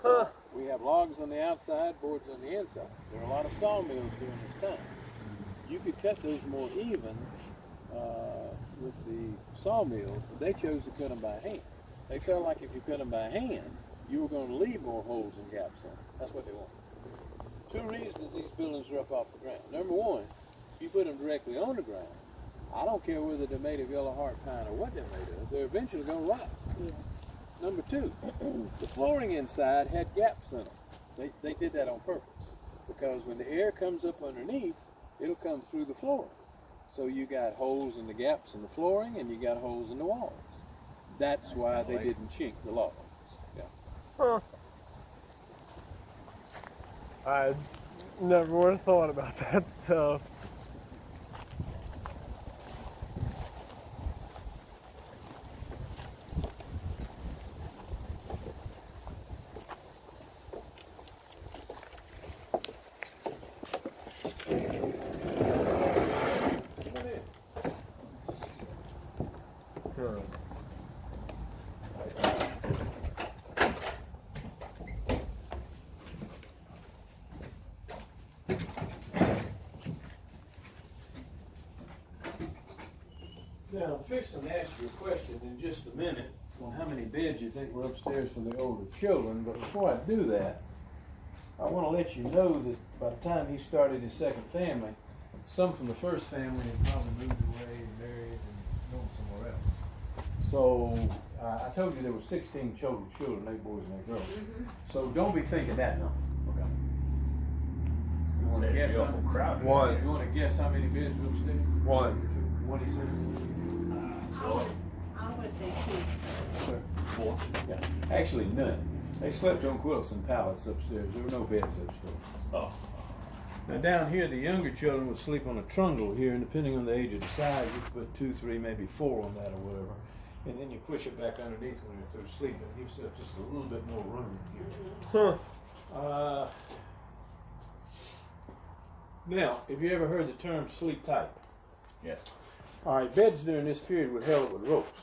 Huh. We have logs on the outside, boards on the inside. There are a lot of sawmills during this time. You could cut those more even with the sawmills, but they chose to cut them by hand. They felt like if you cut them by hand, you were going to leave more holes and gaps in them. That's what they wanted. Two reasons these buildings are up off the ground. Number one, if you put them directly on the ground, I don't care whether they're made of yellow heart pine or what they're made of, they're eventually going to rot. Yeah. Number two, the flooring inside had gaps in them. They did that on purpose because when the air comes up underneath, it'll come through the flooring. So you got holes in the gaps in the flooring and you got holes in the walls. That's why they didn't chink the logs. Yeah. Huh. I never would have thought about that stuff. Now, I'm fixing to ask you a question in just a minute on how many beds you think were upstairs for the older children, but before I do that, I want to let you know that by the time he started his second family, some from the first family had probably moved away and married and gone somewhere else. So, I told you there were 16 children, 8 boys and 8 girls. Mm-hmm. So don't be thinking that number, okay? You want to guess awful crowd. One. You want to guess how many beds were upstairs? One. What do you say? I would say 2. Four. Yeah. Actually, none. They slept on quilts and pallets upstairs. There were no beds upstairs. Oh. Now down here, the younger children would sleep on a trundle here, and depending on the age of the side, you could put 2, 3, maybe 4 on that or whatever. And then you push it back underneath when you're through sleeping. It gives yourself just a little bit more room here. Huh. Now, have you ever heard the term sleep tight? Yes. All right, beds during this period were held with ropes.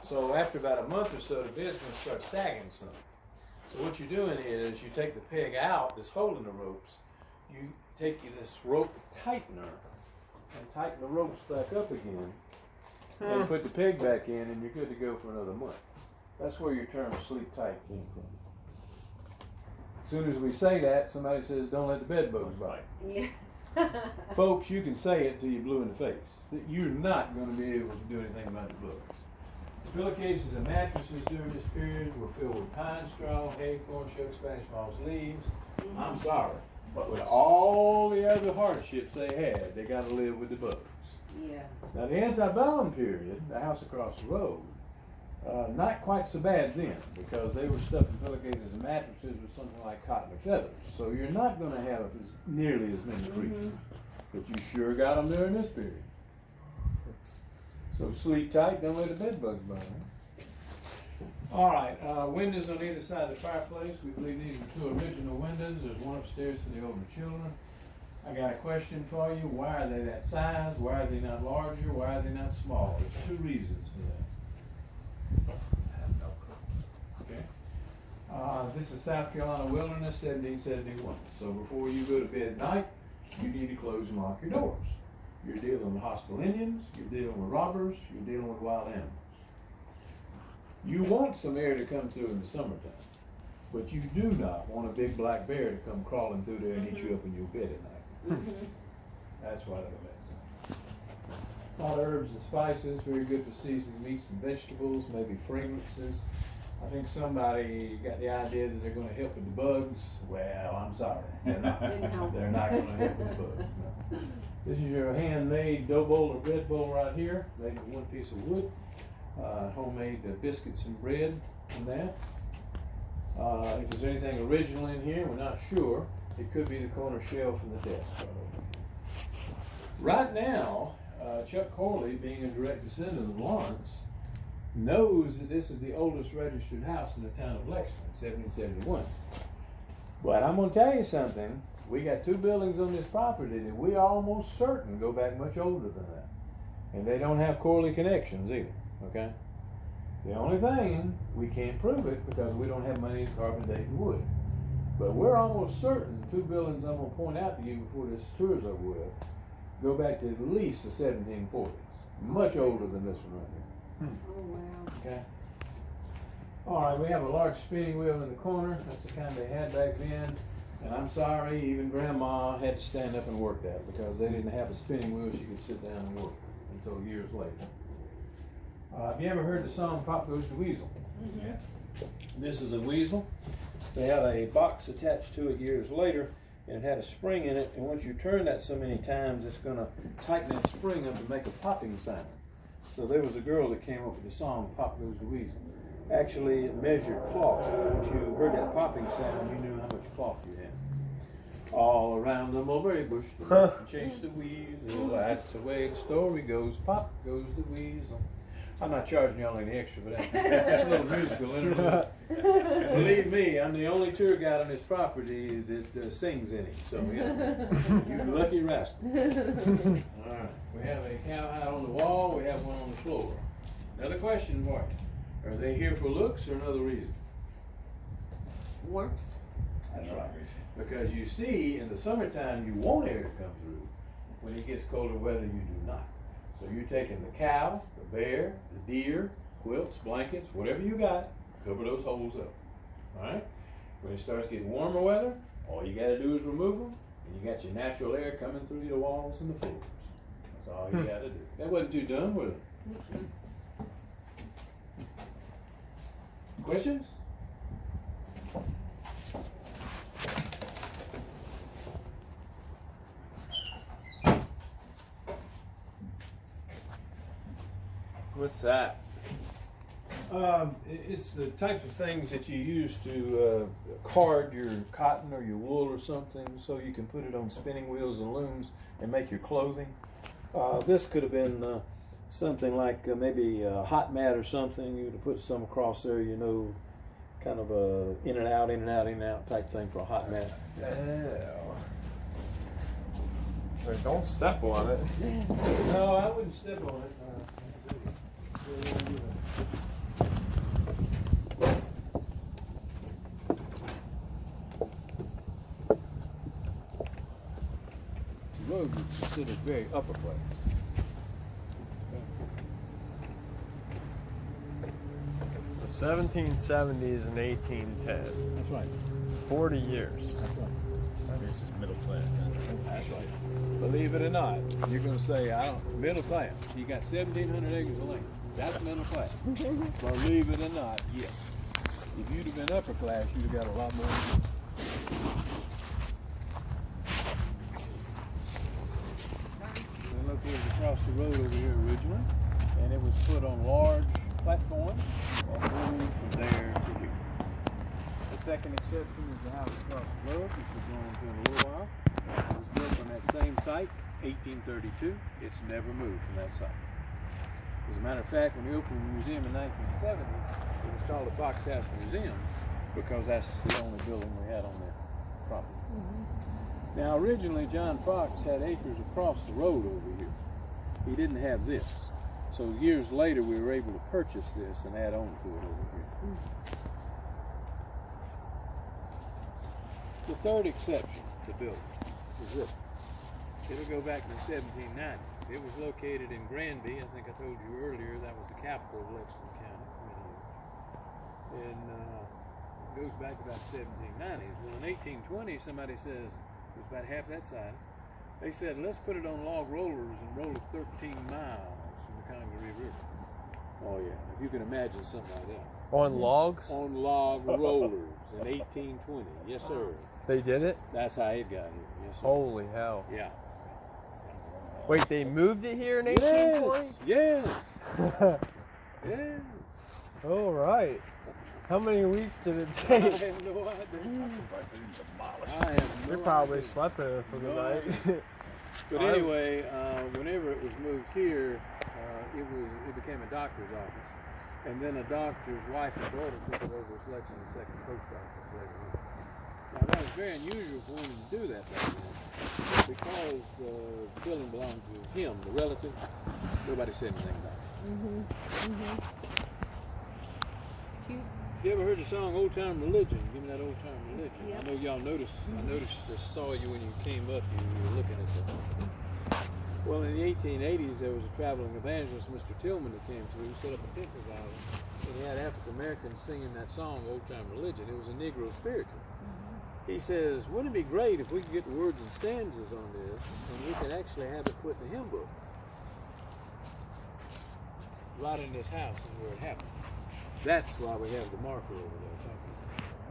So after about a month or so, the bed's going to start sagging some. So what you're doing is you take the peg out that's holding the ropes, you take this rope tightener and tighten the ropes back up again, and put the peg back in, and you're good to go for another month. That's where your term sleep tight came from. As soon as we say that, somebody says, don't let the bed bugs bite. Yeah. Folks, you can say it till you're blue in the face. That you're not going to be able to do anything about the bugs. Pillowcases and mattresses during this period were filled with pine straw, hay, corn shucks, Spanish moss leaves. Mm-hmm. I'm sorry, but with all the other hardships they had, they got to live with the bugs. Yeah. Now the antebellum period, the house across the road, not quite so bad then, because they were stuffing pillowcases and mattresses with something like cotton or feathers. So you're not going to have nearly as many creatures, but you sure got them during this period. So sleep tight, don't let the bed bugs bite. All right, windows on either side of the fireplace. We believe these are 2 original windows. There's one upstairs for the older children. I got a question for you. Why are they that size? Why are they not larger? Why are they not smaller? There's 2 reasons for that. I have no clue. Okay. This is South Carolina Wilderness, 1771. So before you go to bed at night, you need to close and lock your doors. You're dealing with hostile Indians, you're dealing with robbers, you're dealing with wild animals. You want some air to come through in the summertime, but you do not want a big black bear to come crawling through there and eat you up in your bed at night. That's why they're bad. A lot of herbs and spices, very good for seasoning meats and vegetables, maybe fragrances. I think somebody got the idea that they're going to help with the bugs. Well, I'm sorry. They're not. They're not going to help with the bugs. No. This is your handmade dough bowl or bread bowl right here, made with 1 piece of wood. Homemade biscuits and bread from that. If there's anything original in here, we're not sure. It could be the corner shelf in the desk. Right now, Chuck Corley, being a direct descendant of Lawrence, knows that this is the oldest registered house in the town of Lexington, 1771. But I'm going to tell you something. We got 2 buildings on this property that we almost certain go back much older than that. And they don't have Corley connections either, okay? The only thing, we can't prove it because we don't have money to carbon-date wood. But we're almost certain the two buildings I'm going to point out to you before this tour is over with go back to at least the 1740s. Much older than this one right here. Oh, wow. Okay. All right, we have a large spinning wheel in the corner. That's the kind they had back then. And I'm sorry, even Grandma had to stand up and work that because they didn't have a spinning wheel she could sit down and work until years later. Have you ever heard the song Pop Goes the Weasel? Mm-hmm. Yeah. This is a weasel. They had a box attached to it years later, and it had a spring in it, and once you turn that so many times, it's going to tighten that spring up and make a popping sound. So there was a girl that came up with the song Pop Goes the Weasel. Actually, it measured cloth. Once you heard that popping sound, you knew how much cloth you had. All around the mulberry bush, chase the weasel, that's the way the story goes, pop goes the weasel. I'm not charging y'all any extra for that. It's a little musical interlude. And believe me, I'm the only tour guide on this property that sings any. So, yeah, you lucky rascal. All right, we have a cowhide on the wall, we have one on the floor. Another question for you. Are they here for looks or another reason? Warmth. That's right. Because you see, in the summertime, you want air to come through. When it gets colder weather, you do not. So you're taking the cow, the bear, the deer, quilts, blankets, whatever you got, cover those holes up. All right? When it starts getting warmer weather, all you got to do is remove them, and you got your natural air coming through the walls and the floors. That's all you got to do. That wasn't too dumb, was it? Questions? What's that? It's the types of things that you use to card your cotton or your wool or something so you can put it on spinning wheels and looms and make your clothing. This could have been something like maybe a hot mat or something. You would have put some across there, you know, kind of a in and out, in and out, in and out type thing for a hot mat. Wait, don't step on it. No, I wouldn't step on it. The road was considered very upper class. The 1770s and 1810. That's right. 40 years. That's right. This is middle class. That's right. Believe it or not, you're going to say, I don't, middle class. You got 1,700 acres of land. That's middle class. Believe it or not, yes. If you'd have been upper class, you'd have got a lot more than this. They're located across the road over here originally, and it was put on large platforms and moved from there to here. The second exception is the house across the road, which we'll go into in a little while. It was built on that same site, 1832. It's never moved from that site. As a matter of fact, when we opened the museum in 1970, it was called the Fox House Museum because that's the only building we had on that property. Mm-hmm. Now, originally, John Fox had acres across the road over here. He didn't have this. So years later, we were able to purchase this and add on to it over here. Mm-hmm. The third exception to building is this. It'll go back to the 1790s. It was located in Granby. I think I told you earlier that was the capital of Lexington County. And it goes back about the 1790s. Well, in 1820, somebody says, it was about half that size, they said, let's put it on log rollers and roll it 13 miles from the Congaree River. Oh, yeah. If you can imagine something like that. On logs? On log rollers in 1820. Yes, sir. They did it? That's how it got here. Yes, sir. Holy hell. Yeah. Wait, they moved it here in 1820? Yes. Yes. All right. How many weeks did it I take? have no idea. They probably slept in it for the night. But anyway, whenever it was moved here, it became a doctor's office, and then a doctor's wife and daughter took it over as Lexington Second Post Office later on. Now that was very unusual for women to do that back then, because the building belonged to him, the relative. Nobody said anything about it. You ever heard the song Old Time Religion? Give me that Old Time Religion. Yeah. I know y'all noticed, just saw you when you came up, you were looking at that. Well, in the 1880s, there was a traveling evangelist, Mr. Tillman, that came through, set up a tent revival, and he had African Americans singing that song, Old Time Religion. It was a Negro spiritual. He says, wouldn't it be great if we could get the words and stanzas on this, and we could actually have it put in the hymn book? Right in this house is where it happened. That's why we have the marker over there.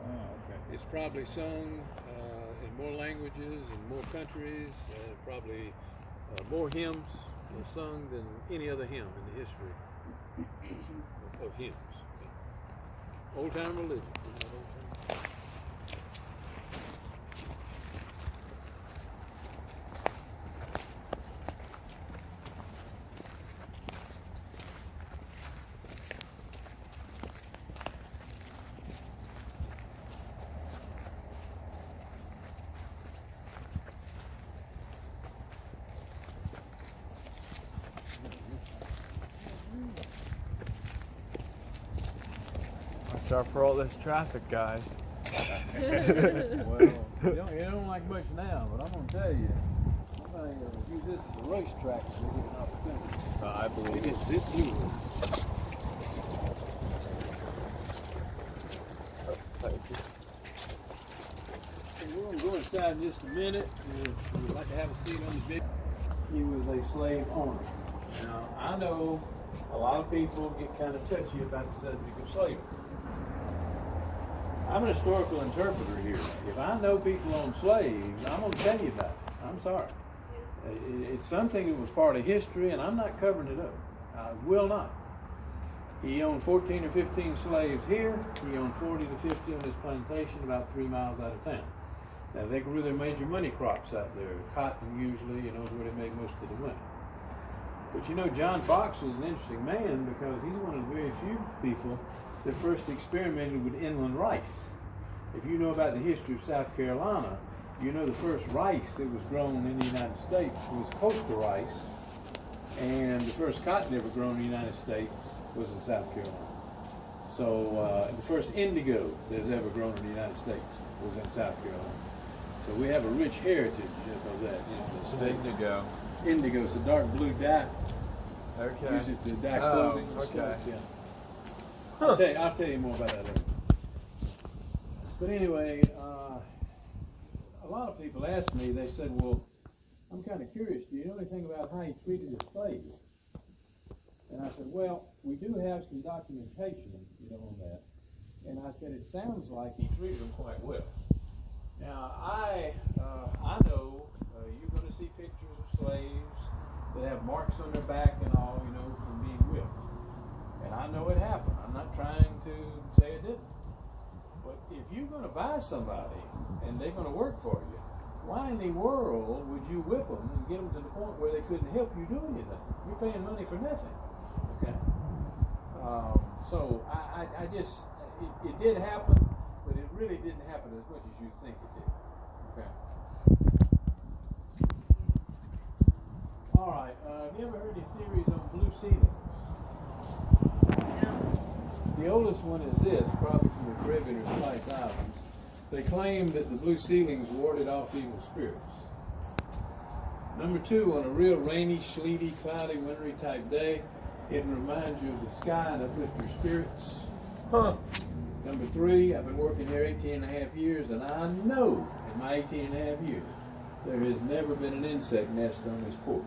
Oh, okay. It's probably sung in more languages and more countries, probably more hymns were sung than any other hymn in the history of hymns. Old Time Religion. Isn't that old time? Watch out for all this traffic, guys. Well, you don't like much now, but I'm going to tell you, I'm going to use this as a racetrack so we get an opportunity. I believe It it. is zip through. Thank you. So we're going to go inside in just a minute. We'd like to have a seat on the big. He was a slave owner. Now, I know a lot of people get kind of touchy about the subject of slavery. I'm an historical interpreter here. If I know people own slaves, I'm going to tell you about it. I'm sorry. It's something that was part of history, and I'm not covering it up. I will not. He owned 14 or 15 slaves here. He owned 40 to 50 on his plantation about 3 miles out of town. Now, they grew their major money crops out there. Cotton usually, is where they made most of the money. But John Fox was an interesting man because he's one of the very few people that first experimented with inland rice. If you know about the history of South Carolina, you know the first rice that was grown in the United States was coastal rice, and the first cotton ever grown in the United States was in South Carolina. So the first indigo that was ever grown in the United States was in South Carolina. So we have a rich heritage of that. It's an indigo. Indigo is a dark blue dye. Okay. Use it to dye Oh, clothing and okay. stuff. Yeah. Huh. I'll tell you more about that later. But anyway, a lot of people ask me, they said, well, I'm kind of curious, do you know anything about how he treated his slaves? And I said, well, we do have some documentation, on that. And I said, it sounds like he treated them quite well. Now, I know you're going to see pictures of slaves that have marks on their back and all, from being whipped. And I know it happened. I'm not trying to say it didn't. But if you're going to buy somebody and they're going to work for you, why in the world would you whip them and get them to the point where they couldn't help you do anything? You're paying money for nothing. Okay? So I just, it did happen, but it really didn't happen as much as you think it did. Okay? All right. Have you ever heard any theories on blue ceilings? The oldest one is this, probably from the Caribbean or Spice Islands. They claim that the blue ceilings warded off evil spirits. Number 2, on a real rainy, sleety, cloudy, wintry type day, it reminds you of the sky and uplift your spirits. Huh. Number 3, I've been working here 18 and a half years, and I know in my 18 and a half years, there has never been an insect nest on this porch.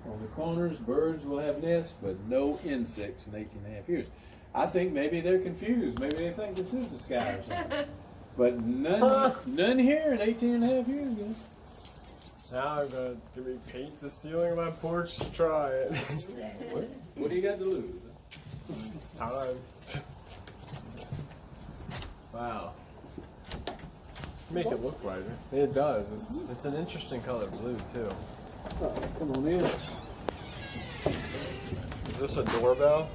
On the corners, birds will have nests, but no insects in 18 and a half years. I think maybe they're confused. Maybe they think this is the sky or something. But none here in 18 and a half years. Now I'm going to repaint the ceiling of my porch to try it. What do you got to lose? Time. Wow. Make it look brighter. It does. It's an interesting color blue too. Oh, come on in. Is this a doorbell?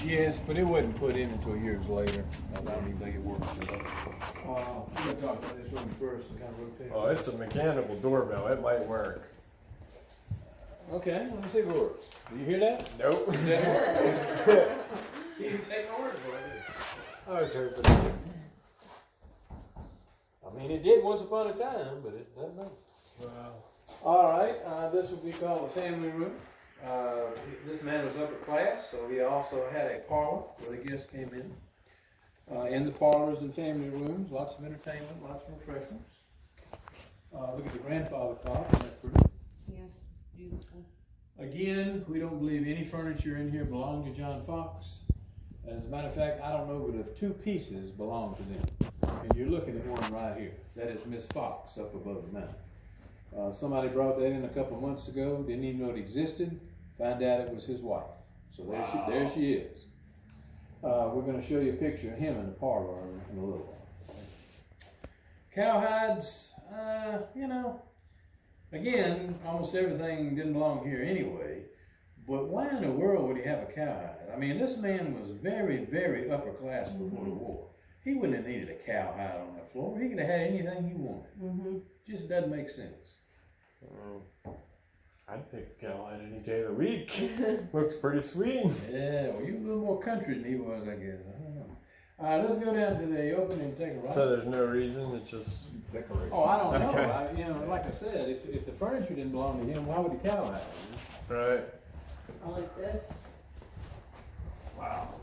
Yes, but it wasn't put in until years later. I don't even think it works. I'm going to talk about this room first and kind of rotate. Oh, it's a mechanical doorbell. It might work. Okay, let me see if it works. Do you hear that? Nope. Does that work? You can take my word for it. I was hoping it did. I mean, it did once upon a time, but it doesn't know. Wow. All right, this will be called the family room. This man was upper class, so he also had a parlor where the guests came in. In the parlors and family rooms, lots of entertainment, lots of refreshments. Look at the grandfather clock, isn't that pretty? Yes, beautiful. Again, we don't believe any furniture in here belonged to John Fox. As a matter of fact, I don't know but if 2 pieces belong to them. And you're looking at one right here. That is Miss Fox up above the mountain. Somebody brought that in a couple months ago, didn't even know it existed, found out it was his wife. So there she is. We're going to show you a picture of him in the parlor in a little while. Cowhides, you know, again, almost everything didn't belong here anyway, but why in the world would he have a cowhide? I mean, this man was very, very upper class before the war. He wouldn't have needed a cowhide on that floor. He could have had anything he wanted. Just doesn't make sense. I'd pick a cowhide any day of the week. Looks pretty sweet. Yeah, well, you're a little more country than he was, I guess. I don't know. All right, let's go down to the opening and take a right. So there's no reason, it's just decoration. Oh, I don't know. Okay. You know, like I said, if the furniture didn't belong to him, why would he cowhide? Right. I like this. Wow.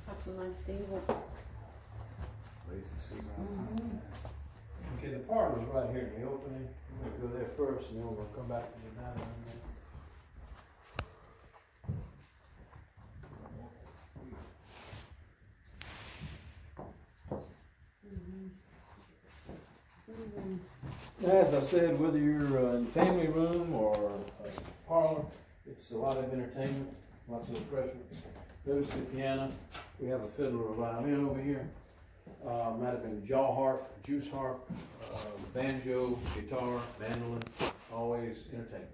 That's a nice table. Lazy Susan. Okay, the parlor's right here in the opening. I'm gonna go there first, and then we'll come back to the dining room. As I said, whether you're in the family room or a parlor, it's a lot of entertainment, lots of refreshments. Notice the piano. We have a fiddle or a violin over here. Might have been a jaw harp, juice harp, banjo, guitar, mandolin, always entertainment.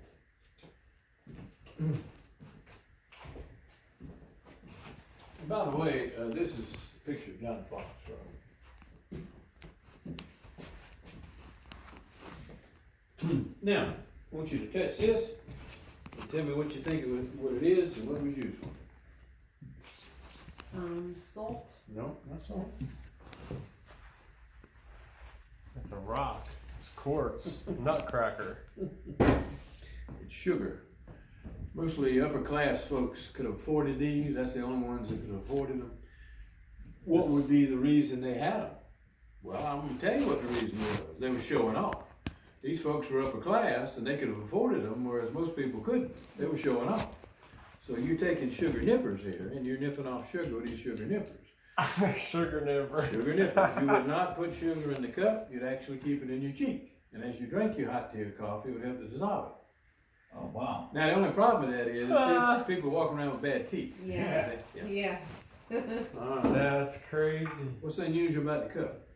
By the way, this is a picture of John Fox, right? Now, I want you to touch this and tell me what you think of what it is and what it was used for. Salt. No, not salt. It's a rock. It's quartz. Nutcracker. It's sugar. Mostly upper class folks could have afforded these. That's the only ones that could have afforded them. What would be the reason they had them? Well, I'm going to tell you what the reason was. They were showing off. These folks were upper class and they could have afforded them, whereas most people couldn't. They were showing off. So you're taking sugar nippers here and you're nipping off sugar with these sugar nippers. Sugar nipper. Sugar nippers. You would not put sugar in the cup. You'd actually keep it in your cheek. And as you drink your hot tea or coffee, it would help to dissolve it. Oh, wow. Now, the only problem with that is people walking around with bad teeth. Yeah. Yeah. That's crazy. What's unusual about the cup?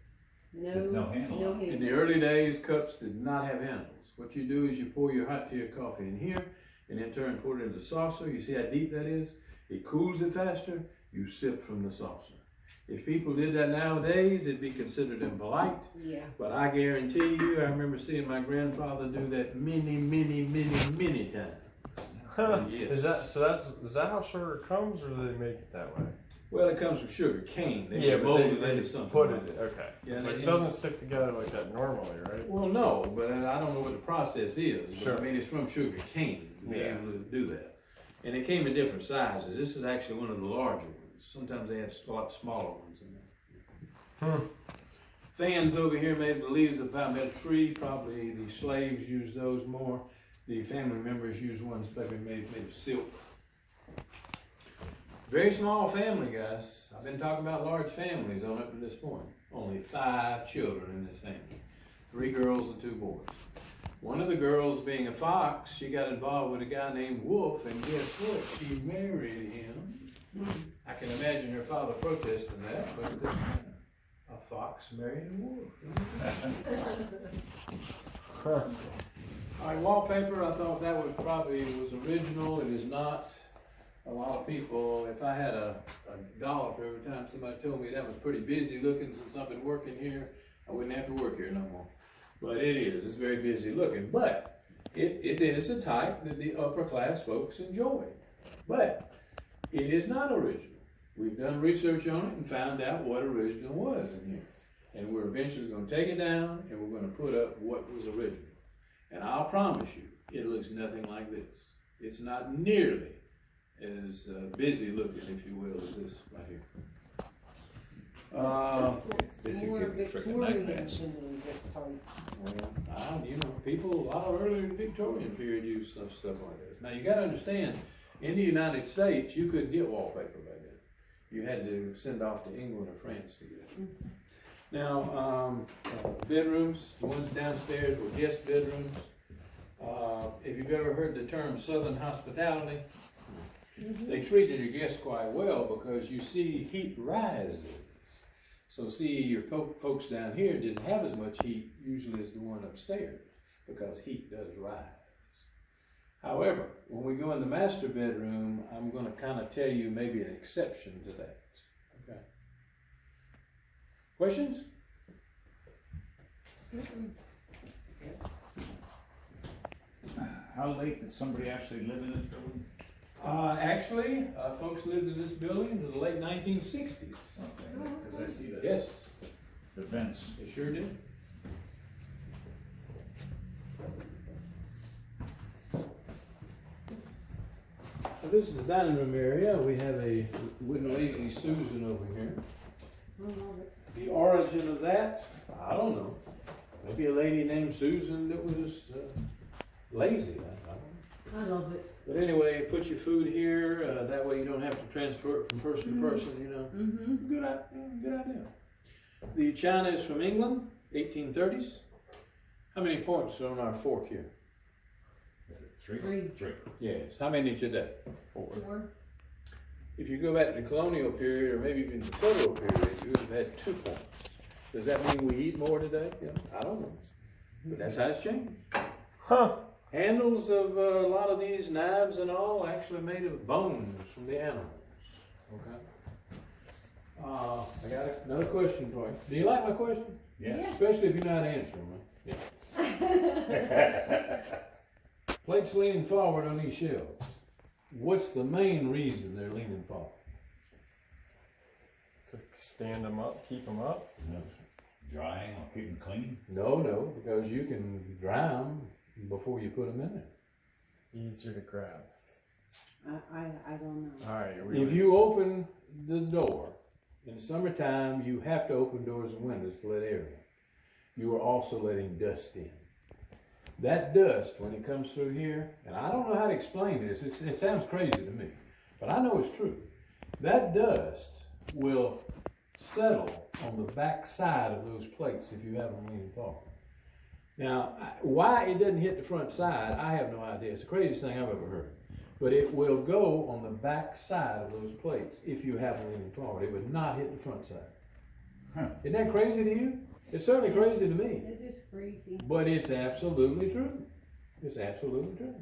There's no handle. No In handle. the early days, cups did not have handles. What you do is you pour your hot tea or coffee in here, and in turn pour it into the saucer. You see how deep that is? It cools it faster. You sip from the saucer. If people did that nowadays, it'd be considered impolite. Yeah. But I guarantee you, I remember seeing my grandfather do that many times. Yes. Is that how sugar comes, or do they make it that way? Well, it comes from sugar cane. They Yeah, but mold they it into something. put like it. that. Okay. Yeah, It's like, it and- doesn't stick together like that normally, right? Well, no, but I don't know what the process is. But Sure. I mean, it's from sugar cane to be Yeah. able to do that. And it came in different sizes. This is actually one of the larger ones. Sometimes they have a lot smaller ones in there. Fans over here made of the leaves of palmetto tree. Probably the slaves used those more. The family members used ones maybe made of silk. Very small family, guys. I've been talking about large families on up to this point. Only 5 children in this family. 3 girls and 2 boys. One of the girls, being a fox, she got involved with a guy named Wolf, and guess what? She married him. I can imagine her father protesting that, but it doesn't matter. A fox married a wolf. All right, wallpaper, I thought that would probably was original. It is not. A lot of people, if I had a dollar for every time somebody told me that was pretty busy looking since I've been working here, I wouldn't have to work here no more. But it is, it's very busy looking. But it is a type that the upper class folks enjoy. But it is not original. We've done research on it and found out what original was in here. And we're eventually going to take it down and we're going to put up what was original. And I'll promise you, it looks nothing like this. It's not nearly as busy looking, if you will, as this right here. This is more giving me freaking Victorian nightmares. than this type. You know, people a lot of early Victorian period used stuff like this. Now you got to understand, in the United States, you couldn't get wallpaper back then. You had to send off to England or France to get it. Mm-hmm. Now, bedrooms, the ones downstairs were guest bedrooms. If you've ever heard the term Southern hospitality, they treated your guests quite well because you see heat rises. So see, your folks down here didn't have as much heat usually as the one upstairs because heat does rise. However, when we go in the master bedroom, I'm going to kind of tell you maybe an exception to that. Okay. Questions? How late did somebody actually live in this building? Actually, folks lived in this building in the late 1960s. Okay, because I see Yes, the vents. they sure did. Now, this is the dining room area. We have a wooden lazy Susan over here. I love it. The origin of that, I don't know. Maybe a lady named Susan that was lazy. I don't know. I love it. But anyway, put your food here. That way you don't have to transfer it from person to person, you know. Mm-hmm. Good idea. The china is from England, 1830s. How many points are on our fork here? Is it three? Three. Yes. How many today? 4. 4. If you go back to the colonial period, or maybe even the federal period, you would have had 2 points. Does that mean we eat more today? Yeah, I don't know. But that's how it's changed. Huh. Handles of a lot of these knives and all actually made of bones from the animals. Okay. I got another question for you. Do you like my question? Yes. Especially if you're not answering me. Yeah. Plates leaning forward on these shelves. What's the main reason they're leaning forward? To stand them up, keep them up. No. Drying or keeping clean? No, because you can dry them before you put them in there. Easier to grab. I don't know. All right. If you open the door in the summertime, you have to open doors and windows to let air in. You are also letting dust in. That dust, when it comes through here, and I don't know how to explain this, it sounds crazy to me, but I know it's true. That dust will settle on the back side of those plates if you have them leaning forward. Now, why it doesn't hit the front side, I have no idea. It's the craziest thing I've ever heard. But it will go on the back side of those plates if you have them leaning forward. It would not hit the front side. Huh. Isn't that crazy to you? It's certainly crazy to me. It is crazy. But it's absolutely true. It's absolutely true.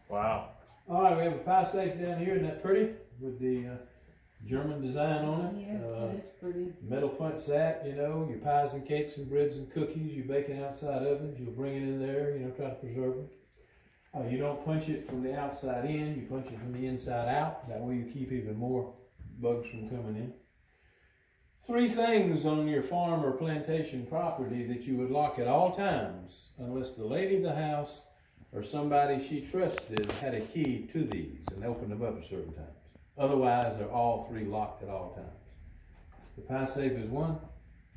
Wow. All right, we have a pie safe down here. Isn't that pretty? With the German design on it. Yeah, it is pretty. Metal punch that, you know, your pies and cakes and breads and cookies, you bake it outside ovens, you'll bring it in there, you know, try to preserve them. You don't punch it from the outside in, you punch it from the inside out. That way you keep even more bugs from coming in. 3 things on your farm or plantation property that you would lock at all times unless the lady of the house or somebody she trusted had a key to these and opened them up at certain times. Otherwise, they're all 3 locked at all times. The pie safe is one,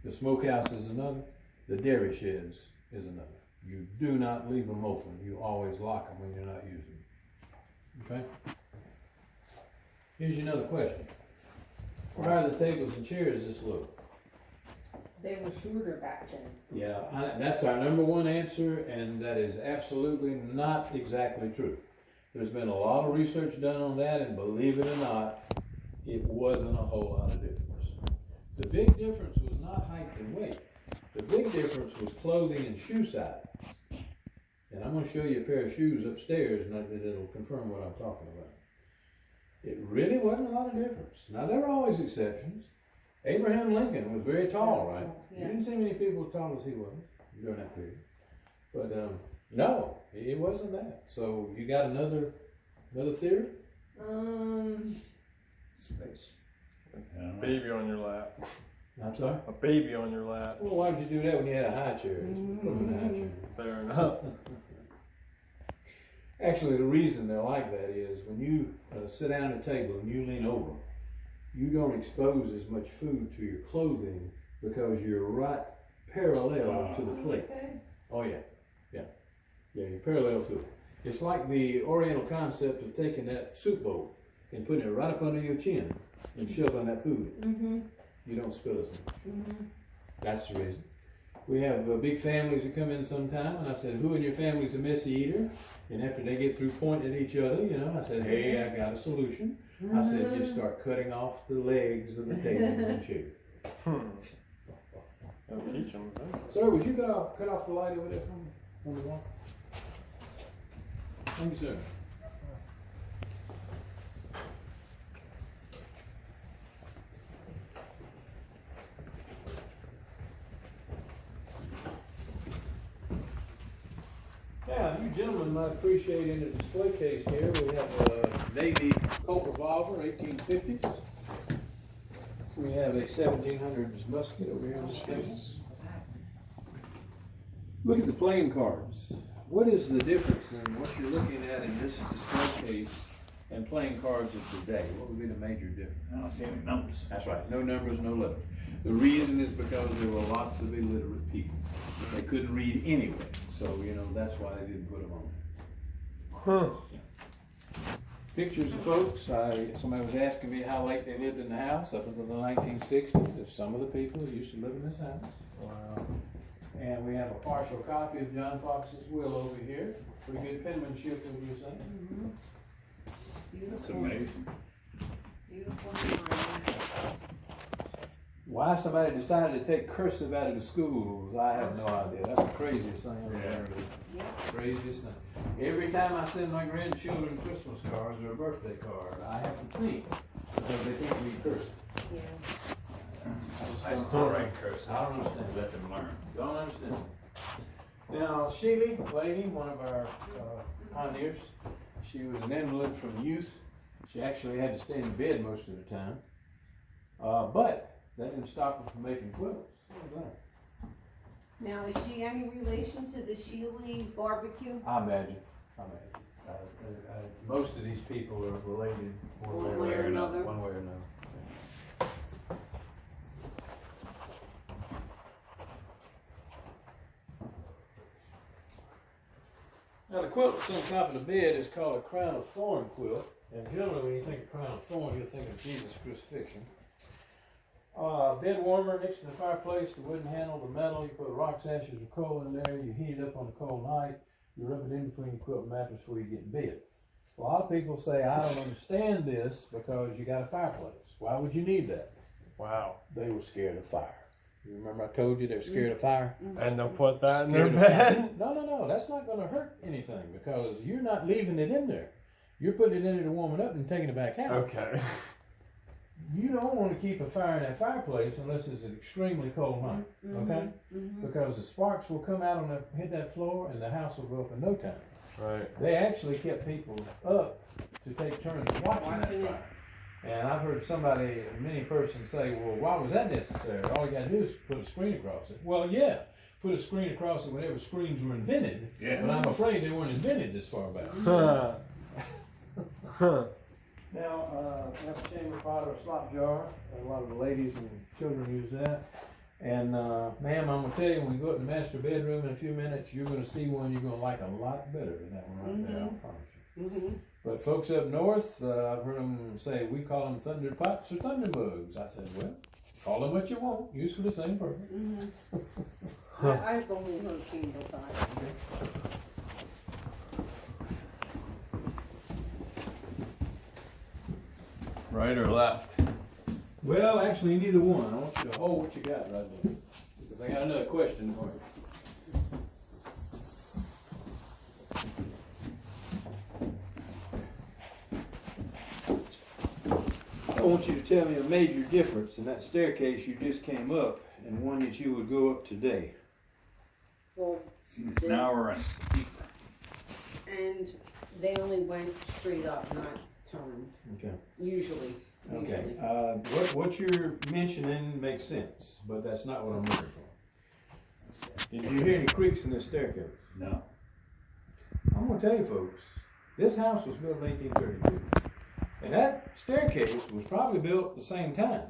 the smokehouse is another, the dairy sheds is another. You do not leave them open. You always lock them when you're not using them. Okay? Here's another question. Why are the tables and chairs this low? They were shorter back then. Yeah, that's our number 1 answer, and that is absolutely not exactly true. There's been a lot of research done on that, and believe it or not, it wasn't a whole lot of difference. The big difference was not height and weight. The big difference was clothing and shoe size. And I'm going to show you a pair of shoes upstairs, and it'll confirm what I'm talking about. It really wasn't a lot of difference. Now, there were always exceptions. Abraham Lincoln was very tall, right? Yeah. You didn't see many people as tall as he was during that period. But no, it wasn't that. So you got another theory? Space. Baby on your lap. I'm sorry? A baby on your lap. Well, why would you do that when you had a high chair? Put them in a high chair. Fair enough. Actually, the reason they're like that is when you sit down at a table and you lean over, you don't expose as much food to your clothing because you're right parallel to the plate. Oh yeah, yeah, you're parallel to it. It's like the Oriental concept of taking that soup bowl and putting it right up under your chin and shoving that food in. You don't spill as much. That's the reason. We have big families that come in sometime, and I said, who in your family's a messy eater? And after they get through pointing at each other, you know, I said, hey, I got a solution. I said, just start cutting off the legs of the tables and chairs. I'll teach them. Sir, would you cut off the light over there on the wall? Thank you, sir. Now, you gentlemen might appreciate in the display case here, we have a Navy Colt revolver, 1850s. We have a 1700s musket over here in this case. Look at the playing cards. What is the difference in what you're looking at in this display case and playing cards of today? What would be the major difference? I don't see any numbers. That's right, no numbers, no letters. The reason is because there were lots of illiterate people. They couldn't read anyway, so you know that's why they didn't put them on there. Pictures of folks. Somebody was asking me how late they lived in the house up until the 1960s. If some of the people who used to live in this house. Wow. And we have a partial copy of John Fox's will over here. Pretty good penmanship, would you say? That's amazing. Beautiful. Why somebody decided to take cursive out of the schools, I have no idea. That's the craziest thing I've ever heard of. Craziest thing. Every time I send my grandchildren Christmas cards or a birthday card, I have to think because they can't read cursive. I still write cursive. I don't understand. Let them learn. Don't understand. Now, Sheely, lady, one of our pioneers, she was an invalid from youth. She actually had to stay in bed most of the time. But that didn't stop her from making quilts. Now, is she any relation to the Sheely barbecue? I imagine. Most of these people are related one way or another. Now the quilt that's on top of the bed is called a crown of thorn quilt. And generally when you think of crown of thorn, you'll think of Jesus crucifixion. Bed warmer next to the fireplace, the wooden handle, the metal, you put rocks, ashes, or coal in there, you heat it up on a cold night, you rub it in between your quilt and mattress before you get in bed. A lot of people say, I don't understand this because you got a fireplace. Why would you need that? Wow. They were scared of fire. You remember I told you they're scared of fire? And they'll put that in their Scared of fire. bed? No, that's not going to hurt anything because you're not leaving it in there. You're putting it in there to warm it up and taking it back out. Okay. You don't want to keep a fire in that fireplace unless it's an extremely cold night, okay? Because the sparks will come out on hit that floor and the house will go up in no time. Right. They actually kept people up to take turns watching that fire. And I've heard many persons say, well, why was that necessary? All you got to do is put a screen across it. Well, yeah, put a screen across it whenever screens were invented. Yeah. But I'm afraid they weren't invented this far back. Now, we have a chamber pot or a slop jar. A lot of the ladies and children use that. And, ma'am, I'm going to tell you, when we go up in the master bedroom in a few minutes, you're going to see one you're going to like a lot better than that one right there, I promise you. But folks up north, I've heard them say, we call them thunder pots or thunder mugs. I said, well, call them what you want, used for the same purpose. I've only heard chamber pot. Right or left? Well, actually, neither one. I want you to hold what you got right there. Because I got another question for you. I want you to tell me a major difference in that staircase you just came up and one that you would go up today. Well, Seems narrower and steeper. and they only went straight up, not turned, Okay. usually. Okay, what you're mentioning makes sense, but that's not what I'm looking for. Did you hear any creaks in this staircase? No. I'm gonna tell you folks, this house was built in 1832. And that staircase was probably built at the same time.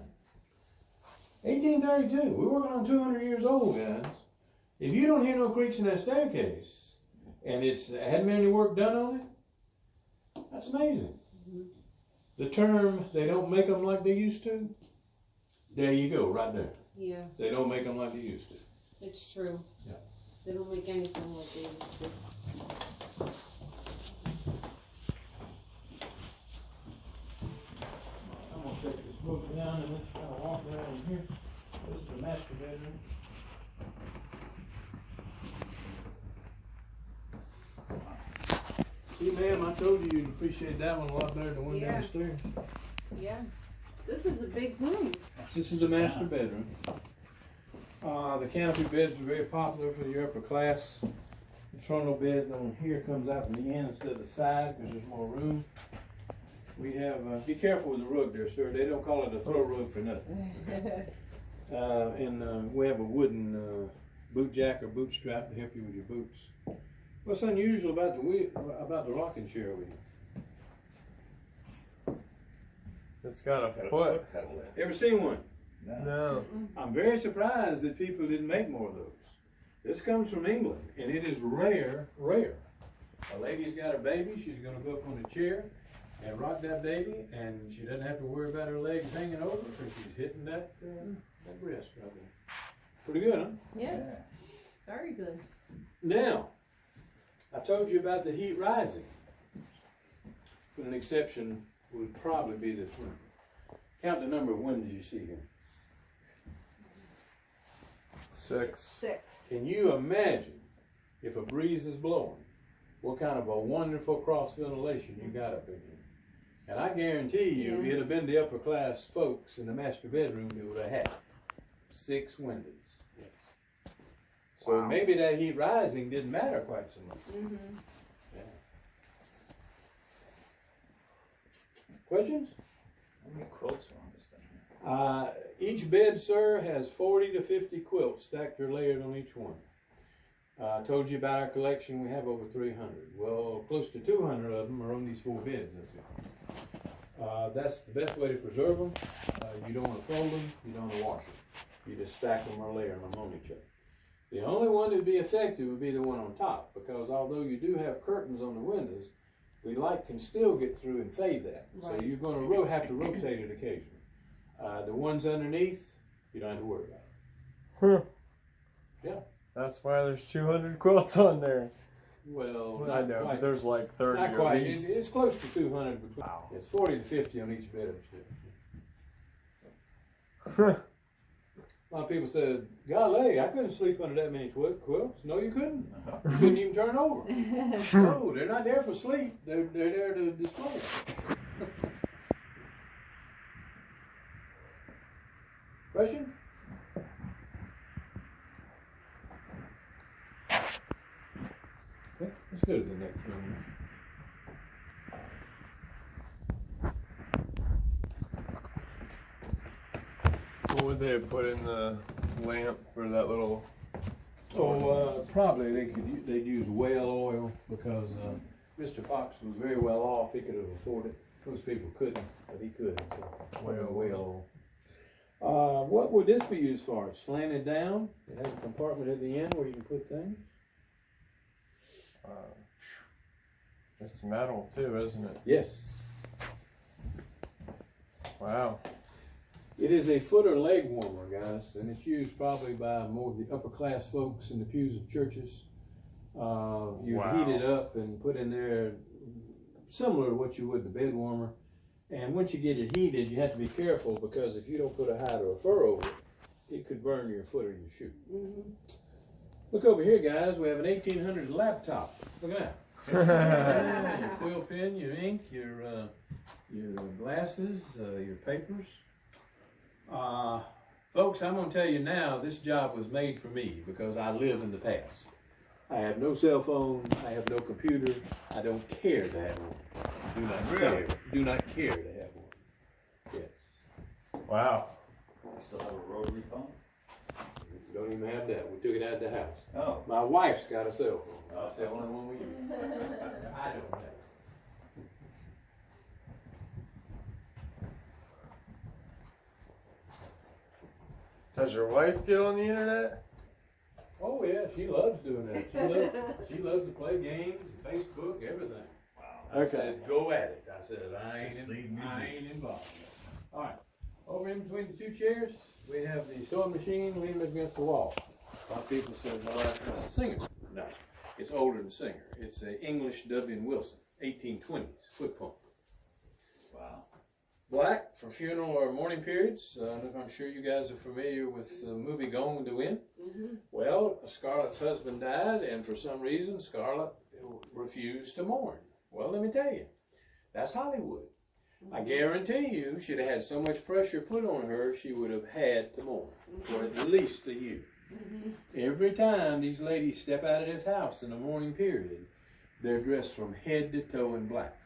1832, we're working on 200 years old, guys. If you don't hear no creaks in that staircase, and hadn't been any work done on it, that's amazing. The term, they don't make them like they used to, there you go, right there. Yeah, They don't make them like they used to. it's true. Yeah. They don't make anything like they used to. I'm gonna take this book down and let's kind of walk around in here. This is the master bedroom. See, ma'am, I told you you'd appreciate that one a lot better than the one Yeah. downstairs. Yeah, this is a big room. This is the master bedroom. The canopy beds are very popular for your upper class. The trundle bed on here comes out from the end instead of the side because there's more room. We have, be careful with the rug there, sir. They don't call it a throw rug for nothing. And we have a wooden boot jack or boot strap to help you with your boots. What's unusual about the rocking chair over here? It's got a Got a foot. pedal in. Ever seen one? No. I'm very surprised that people didn't make more of those. This comes from England, and it is rare. A lady's got a baby, she's gonna go up on a chair and rock that baby, and she doesn't have to worry about her legs hanging over because she's hitting that breast right there. Pretty good, huh? Yeah, very good. Now, I told you about the heat rising, but an exception would probably be this room. Count the number of windows you see here. 6. 6. Can you imagine if a breeze is blowing, what kind of a wonderful cross ventilation you got up in here? And I guarantee you, Yeah. it'd have been the upper class folks in the master bedroom who would have had 6 windows. Yes. So Wow. maybe that heat rising didn't matter quite so much. Mm-hmm. Yeah. Questions? How many quilts are on this thing? Each bed, sir, has 40 to 50 quilts stacked or layered on each one. I told you about our collection. We have over 300. Well, close to 200 of them are on these 4 beds. That's the best way to preserve them. You don't want to fold them. You don't want to wash them. You just stack them or layer them on each other. The only one that would be effective would be the one on top, because although you do have curtains on the windows, the light can still get through and fade that. So Right. you're going to have to rotate it occasionally. The ones underneath, you don't have to worry about it. Yeah. That's why there's 200 quilts on there. Well, I not know, quite. there's like 30 Not at quite. least. It's close to 200 between. Wow. It's 40 to 50 on each bed upstairs. A lot of people said, golly, I couldn't sleep under that many quilts. No, you couldn't. You couldn't even turn over. No, they're not there for sleep. They're there to display. Question? Okay, let's go to the next room. What would they have put in the lamp for that little? Probably they'd use whale oil because Mr. Fox was very well off. He could have afforded it. Most people couldn't, but he could. So whale oil. What would this be used for? It's slanted down. It has a compartment at the end where you can put things. It's metal too, isn't it? Yes. Wow. It is a foot or leg warmer, guys, and it's used probably by more of the upper class folks in the pews of churches. You heat it up and put in there similar to what you would the bed warmer. And once you get it heated, you have to be careful because if you don't put a hide or a fur over it, it could burn your foot or your shoe. Mm-hmm. Look over here, guys. We have an 1800s laptop. Look at that. Your quill pen, your ink, your glasses, your papers. Folks, I'm going to tell you now, this job was made for me because I live in the past. I have no cell phone. I have no computer. I don't care to have one. Do not care to have one. Yes. Wow. You still have a rotary phone? Don't even have that. We took it out of the house. Oh. My wife's got a cell phone. That's the only one we use. I don't have it. Does your wife get on the internet? Oh yeah, she loves doing that. She loves to play games, Facebook, everything. Wow. I said, go at it. I said, I Just leave me ain't involved. All right. Over in between the two chairs, we have the sewing machine leaning against the wall. A lot of people say, well, that's a Singer. No, it's older than Singer. It's an English W. Wilson, 1820s, foot pump. Wow. Black for funeral or mourning periods. I'm sure you guys are familiar with the movie Gone with the Wind. Mhm. Well, Scarlett's husband died, and for some reason, Scarlett refused to mourn. Well, let me tell you, that's Hollywood. I guarantee you, she'd have had so much pressure put on her, she would have had to mourn for at least a year. Every time these ladies step out of this house in the mourning period, they're dressed from head to toe in black.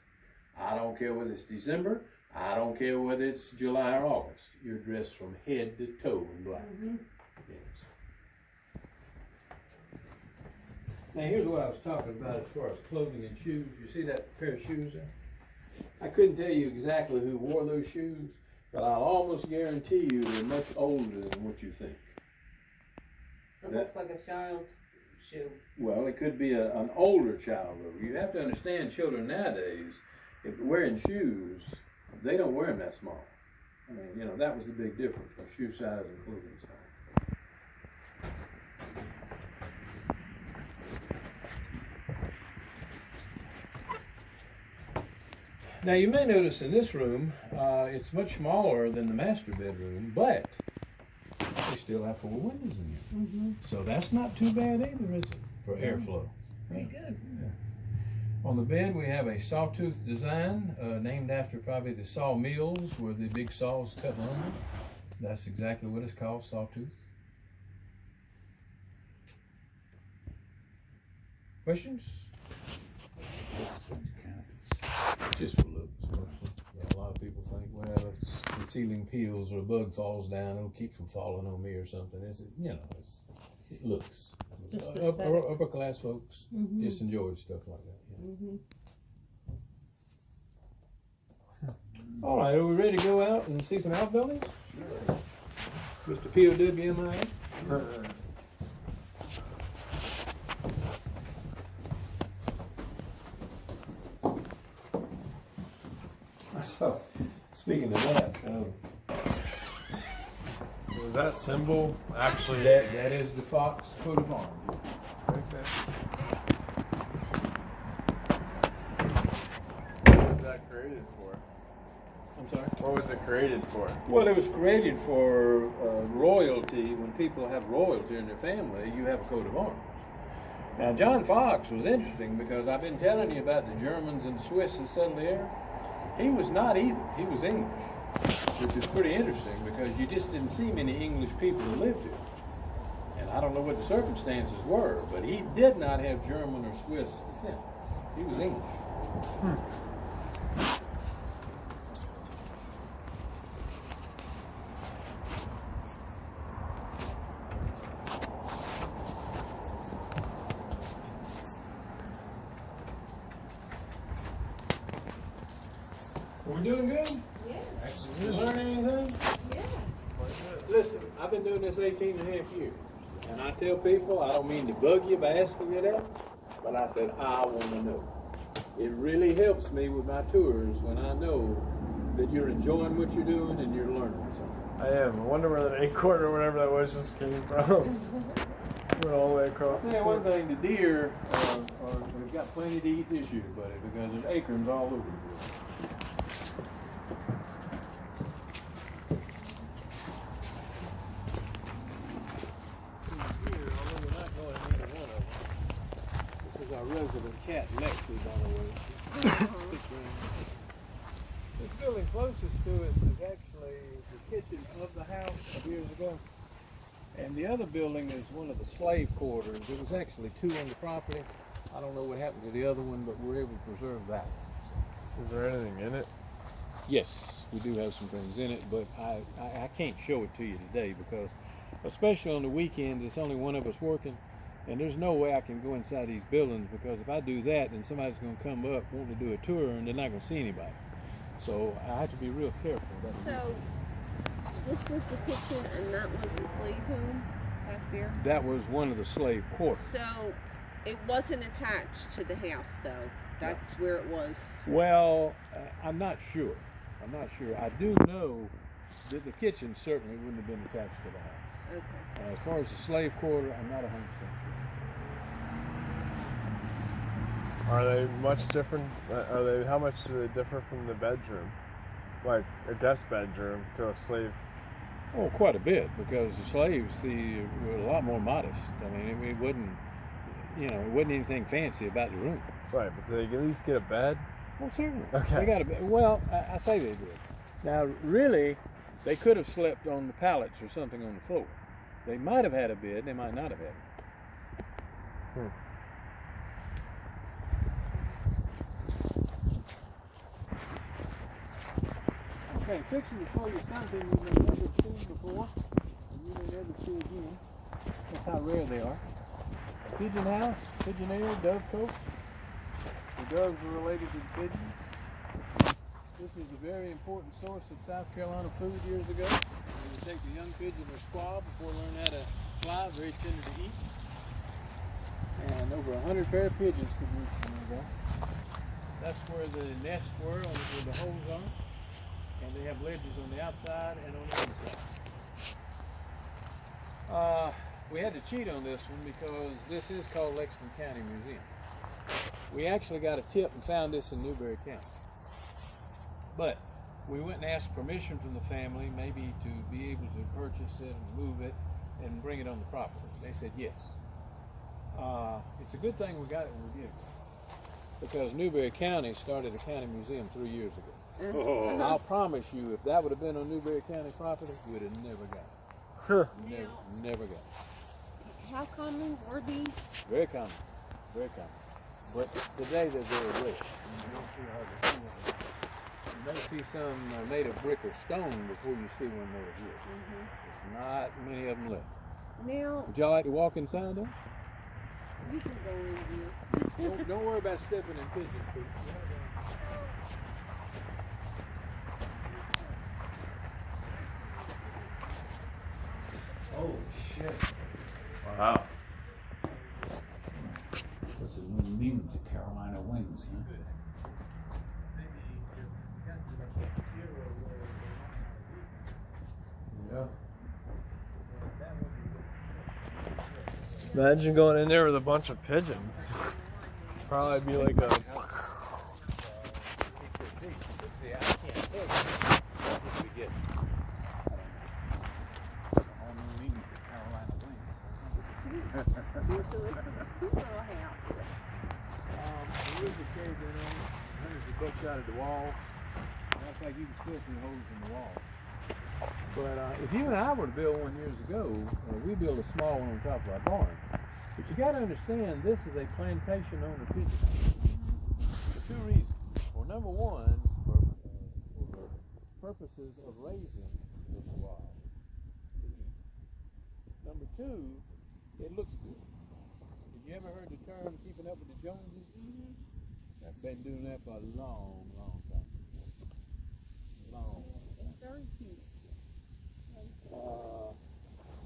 I don't care whether it's December, I don't care whether it's July or August. You're dressed from head to toe in black. Yes. Now here's what I was talking about as far as clothing and shoes. You see that pair of shoes there? I couldn't tell you exactly who wore those shoes, but I'll almost guarantee you they're much older than what you think. It looks like a child's shoe. Well, it could be an older child, though. You have to understand children nowadays, if wearing shoes, they don't wear them that small. I mean, you know, that was the big difference from shoe size and clothing size. Now, you may notice in this room, it's much smaller than the master bedroom, but they still have 4 windows in here. So that's not too bad either, is it, for airflow? Pretty good. On the bed, we have a sawtooth design, named after probably the saw mills where the big saws cut lumber. That's exactly what it's called, sawtooth. Questions? Just for looks, mostly. Yeah, a lot of people think, well, if the ceiling peels or a bug falls down, it'll keep from falling on me or something. It looks. Just Upper class folks just enjoy stuff like that. All right, are we ready to go out and see some outbuildings? Sure. Mr. P.O.W. So, speaking of that, Is that symbol actually? that is the Fox coat of arms. Right there. What was that created for? I'm sorry? What was it created for? Well, it was created for royalty. When people have royalty in their family, you have a coat of arms. Now, John Fox was interesting because I've been telling you about the Germans and the Swiss that settled there. He was not either. He was English, which is pretty interesting because you just didn't see many English people that lived here. And I don't know what the circumstances were, but he did not have German or Swiss descent. He was English. Are we doing good? Yeah. You learn anything? Yeah. Listen, I've been doing this 18 and a half years. And I tell people, I don't mean to bug you by asking you that, but I said, I want to know. It really helps me with my tours when I know that you're enjoying what you're doing and you're learning something. I am. I wonder where that acorn or whatever that was just came from. Went all the way across. I'll tell you one thing, the deer, we've got plenty to eat this year, buddy, because there's acorns all over the place. Our resident cat, Lexi, by the way. This building closest to us is actually the kitchen of the house years ago. And the other building is one of the slave quarters. There was actually 2 on the property. I don't know what happened to the other one, but we're able to preserve that one. Is there anything in it? Yes. We do have some things in it, but I can't show it to you today because, especially on the weekends, it's only one of us working, and there's no way I can go inside these buildings because if I do that, then somebody's going to come up wanting to do a tour, and they're not going to see anybody. So I have to be real careful. So this was the kitchen, and that was the slave home back there? That was one of the slave quarters. So it wasn't attached to the house, though. That's where it was. Well, I'm not sure. I do know that the kitchen certainly wouldn't have been attached to the house. Okay. As far as the slave quarter, I'm not 100% sure. Are they much different? How much do they differ from the bedroom? Like a guest bedroom to a slave? Oh, quite a bit, because the slaves, were a lot more modest. I mean, it wasn't, it wasn't anything fancy about the room. Right, but did they at least get a bed? Well, certainly. Okay. They got a bed. Well, I say they did. Now, really, they could have slept on the pallets or something on the floor. They might have had a bed. They might not have had it. Okay, fixing to show you something you may never seen before, and you may never see again. That's how rare they are. A pigeon house, pigeonnier, dovecote. The doves are related to the pigeons. This was a very important source of South Carolina food years ago. They would take the young pigeon or squaw before learning how to fly, very tender to eat. And over 100 pair of pigeons could reach from there. That's where the nests were, where the holes are. And they have ledges on the outside and on the inside. We had to cheat on this one because this is called Lexington County Museum. We actually got a tip and found this in Newberry County. But we went and asked permission from the family, maybe to be able to purchase it and move it and bring it on the property. They said yes. It's a good thing we got it when we did, because Newberry County started a county museum 3 years ago. And I'll promise you, if that would have been on Newberry County property, we'd have never got it. Never got it. How common were these? Very common. Very common. But today they're very rare. You may see some made of brick or stone before you see one made of wood. There's not many of them left. Now, would y'all like to walk inside though? you can go in here. Don't worry about stepping in pigeon feet. Oh, shit. Wow. What's it mean to Carolina wings, huh? Yeah. Imagine going in there with a bunch of pigeons. Probably be like a... There is a cave in on it. There's a books out of the wall. That's like you can still see holes in the wall. But if you and I were to build one years ago, we built a small one on top of our barn. But you got to understand, this is a plantation owner pigeon for two reasons. Well, number one, for purposes of raising the squaw to eat. Number two, it looks good. Have you ever heard the term keeping up with the Joneses? I've been doing that for a long, long time. Long time. Very cute.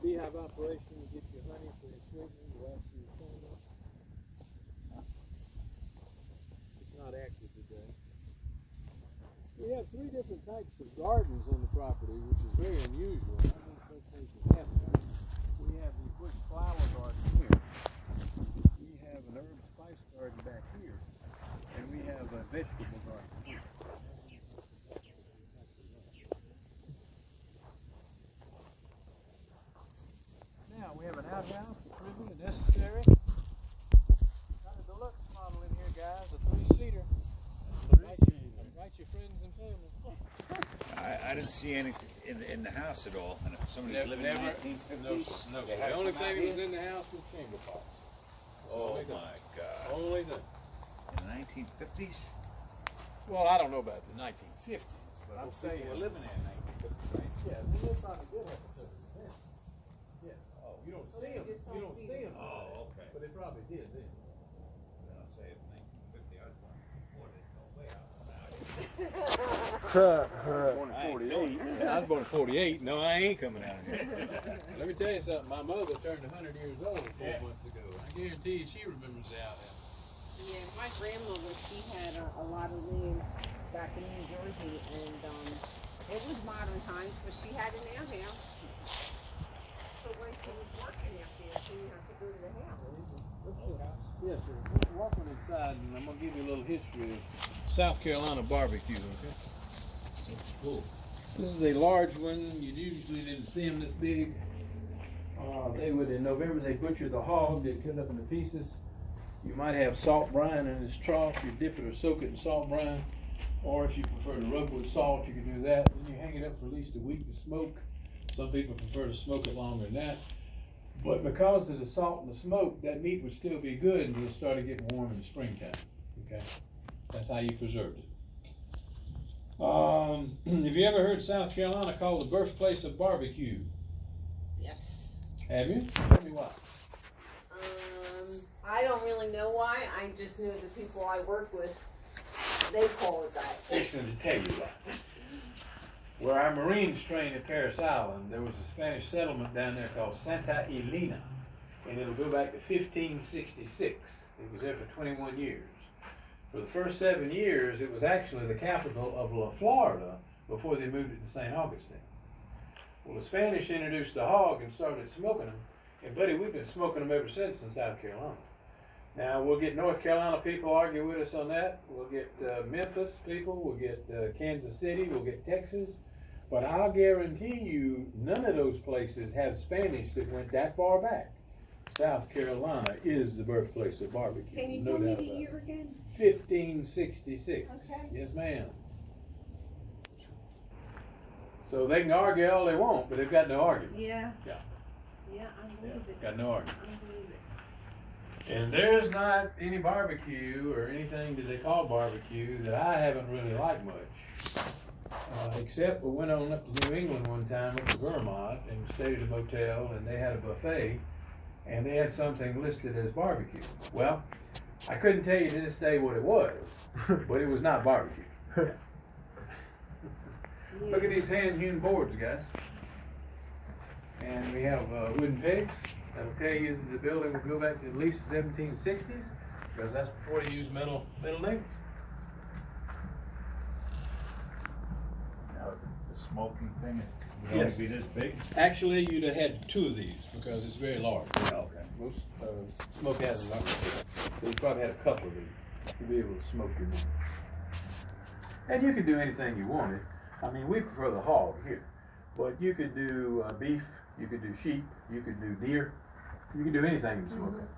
Beehive operation to get your honey for your sweetening, wax your candle. It's not active today. We have 3 different types of gardens on the property, which is very unusual. I don't think most places have that. We have the bush flower garden here. We have an herb spice garden back here. And we have a vegetable garden here. Now we have an outhouse, a prison, a necessary. Got a deluxe model in here, guys, a 3-seater. Invite your friends and family. I didn't see any in the house at all. And if somebody's living in the 1950s, No. they The had to only come out thing that here? was in the house was chamber pots. Oh my God. Only thing. In the 1950s? Well, I don't know about the 1950s, but I'm saying you're living there in 1950, right? Yeah, they probably did have a septic then. Yeah. Oh, You don't Well, see you them. just don't You don't see see them. them. Oh, okay. But they probably did then. Then I'll say it's 1950. I was born, boy, there's no way I'm coming out here. Born in 48. I was born in 48. No, I ain't coming out here. Let me tell you something. My mother turned 100 years old 4 months ago. I guarantee you she remembers the outhouse. Yeah, my grandmother, she had a lot of land back in New Jersey, and it was modern times, but she had an outhouse. So when she was working out there, she didn't have to go to the house. Yes, sir. Let's walk on inside, and I'm going to give you a little history of South Carolina barbecue, okay? Cool. This is a large one. You usually didn't see them this big. They would, in November, they butcher the hog. They cut it up into pieces. You might have salt brine in this trough. You dip it or soak it in salt brine. Or if you prefer to rub with salt, you can do that. Then you hang it up for at least a week to smoke. Some people prefer to smoke it longer than that. But because of the salt and the smoke, that meat would still be good until it started getting warm in the springtime. Okay? That's how you preserved it. Have you ever heard South Carolina called the birthplace of barbecue? Yes. Have you? Tell me why. I don't really know why. I just knew the people I work with, they call it that. Excellent to tell you why. Where our Marines trained at Paris Island, there was a Spanish settlement down there called Santa Elena, and it'll go back to 1566. It was there for 21 years. For the first 7 years, it was actually the capital of La Florida before they moved it to St. Augustine. Well, the Spanish introduced the hog and started smoking them, and buddy, we've been smoking them ever since in South Carolina. Now, we'll get North Carolina people argue with us on that. We'll get Memphis people, we'll get Kansas City, we'll get Texas. But I'll guarantee you, none of those places have Spanish that went that far back. South Carolina is the birthplace of barbecue. Can you no tell me doubt the about year it. again? 1566. Okay. Yes, ma'am. So they can argue all they want, but they've got no argument. Yeah. Yeah. Yeah, I believe it. Got no argument. I believe it. And there's not any barbecue or anything that they call barbecue that I haven't really liked much. Except we went on up to New England one time up to Vermont and stayed at a motel, and they had a buffet and they had something listed as barbecue. Well, I couldn't tell you to this day what it was, but it was not barbecue. Look at these hand-hewn boards, guys. And we have wooden pegs. That'll tell you that the building will go back to at least the 1760s, because that's before they used metal nails. Now, the smoking thing would Yes. only be this big? Actually, you'd have had two of these because it's very large. Okay. Most smoke houses aren't. So you probably had a couple of these to be able to smoke your meat. And you could do anything you wanted. I mean, we prefer the hog here, but you could do beef, you could do sheep, you could do deer, you could do anything in the smokehouse.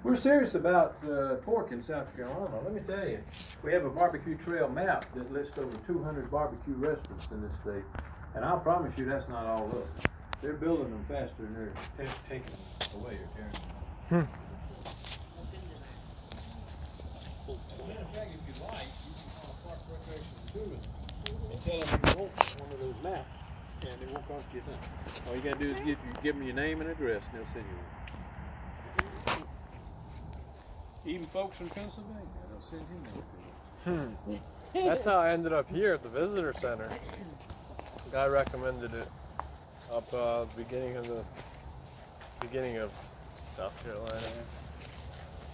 We're serious about pork in South Carolina. Let me tell you, we have a barbecue trail map that lists over 200 barbecue restaurants in this state, and I'll promise you that's not all of them. They're building them faster than they're taking them away or tearing them. As a matter of fact, if you'd like, you can call Park Recreation and Tourism and tell them you want one of those maps, and it won't cost you a thing. All you gotta do is give them your name and address, and they'll send you one. Even folks from Pennsylvania, they'll send him one. That's how I ended up here at the visitor center. The guy recommended it up beginning of South Carolina.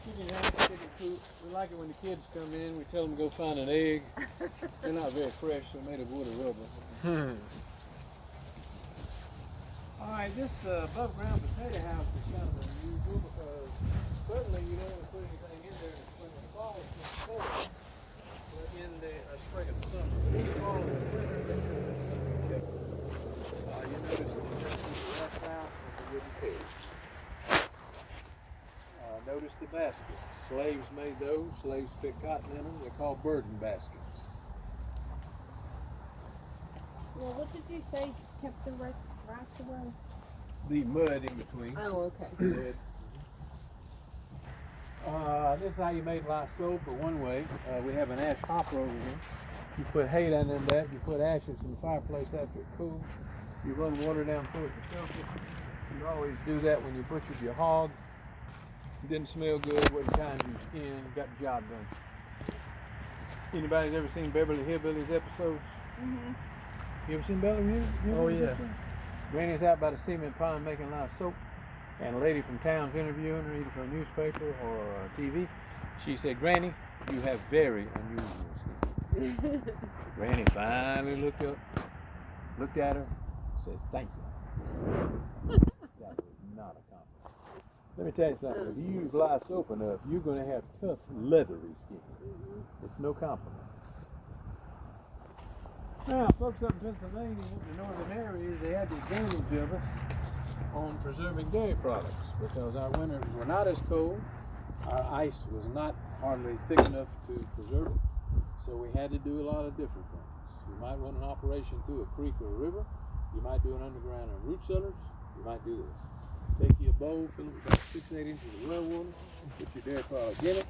Chicken house, chicken coop. We like it when the kids come in. We tell them to go find an egg. They're not very fresh. They're made of wood or rubber. All right, this above ground potato house is kind of unusual because certainly you don't want to put anything in there in the spring and fall. It's not cold. But in the spring and summer. But in the fall and the winter, they put something different. You notice the left out of the wooden pig. Notice the baskets. Slaves made those. Slaves picked cotton in them. They're called burden baskets. Well, what did you say kept the rats away? The mud in between. Oh, okay. Mud. This is how you make lye soap, or one way. We have an ash hopper over here. You put hay down in that. You put ashes in the fireplace after it cools. You run water down through it to filter. You always do that when you butchered your hog. It didn't smell good, wasn't kind to your skin, got the job done. Anybody's ever seen Beverly Hillbillies episodes? Mm-hmm. You ever seen Beverly Hillbillies? Oh, yeah. Granny's out by the cement pond making lye soap, and a lady from town's interviewing her, either for a newspaper or TV. She said, "Granny, you have very unusual skin." Granny finally looked up, looked at her, said, "Thank you." That was not a compliment. Let me tell you something. If you use lye soap enough, you're going to have tough, leathery skin. It's no compliment. Now, folks up in Pennsylvania, the northern areas, they had the advantage of us on preserving dairy products because our winters were not as cold. Our ice was not hardly thick enough to preserve it. So we had to do a lot of different things. You might run an operation through a creek or a river. You might do an underground in root cellars. You might do this. Take you a bowl, fill it with about 6 to 8 inches of well water, put your dairy product in it,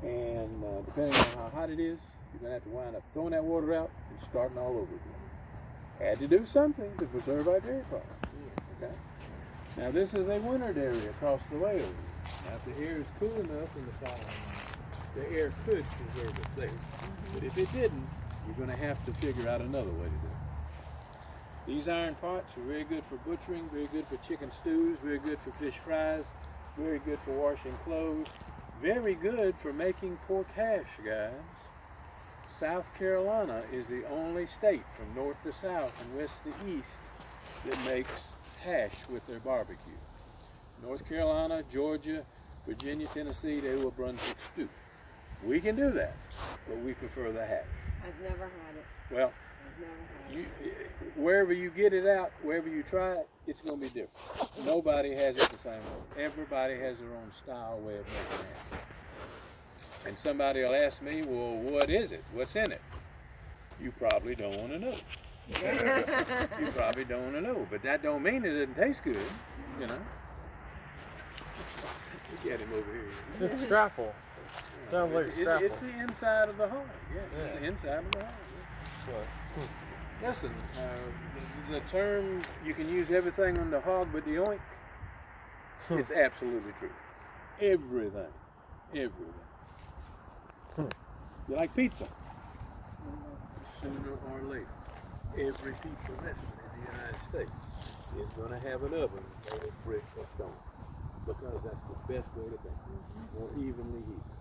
and depending on how hot it is, you're going to have to wind up throwing that water out and starting all over again. Had to do something to preserve our dairy products. Okay. Now this is a winter dairy across the way over here. Now if the air is cool enough in the fall, the air could preserve it there. But if it didn't, you're going to have to figure out another way to do it. These iron pots are very good for butchering, very good for chicken stews, very good for fish fries, very good for washing clothes, very good for making pork hash, guys. South Carolina is the only state from north to south and west to east that makes hash with their barbecue. North Carolina, Georgia, Virginia, Tennessee, they will Brunswick stew. We can do that, but we prefer the hash. I've never had it. Well, I've never had it. wherever you get it out, wherever you try it, it's going to be different. Nobody has it the same way. Everybody has their own style way of making hash. And somebody will ask me, well, what is it? What's in it? You probably don't want to know. You probably don't want to know, but that don't mean it doesn't taste good, you know. Get him over here. It's scrapple. Sounds like scrapple. It's the inside of the hog. Yeah, it's the inside of the hog. Yeah. Listen, the term, you can use everything on the hog but the oink, it's absolutely true. Everything. Everything. You like pizza? Sooner or later, every pizza restaurant in the United States is going to have an oven made of brick or stone because that's the best way to bake it, more evenly heated.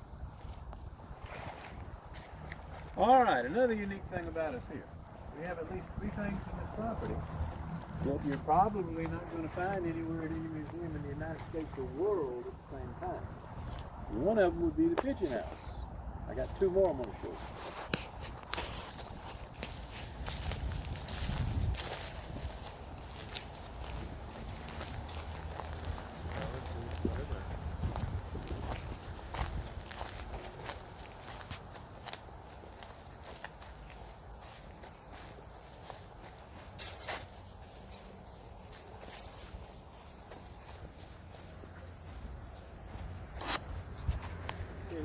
All right, another unique thing about us here. We have at least 3 things in this property that you're probably not going to find anywhere at any museum in the United States or world at the same time. One of them would be the pigeon house. I got 2 more I'm going to show you.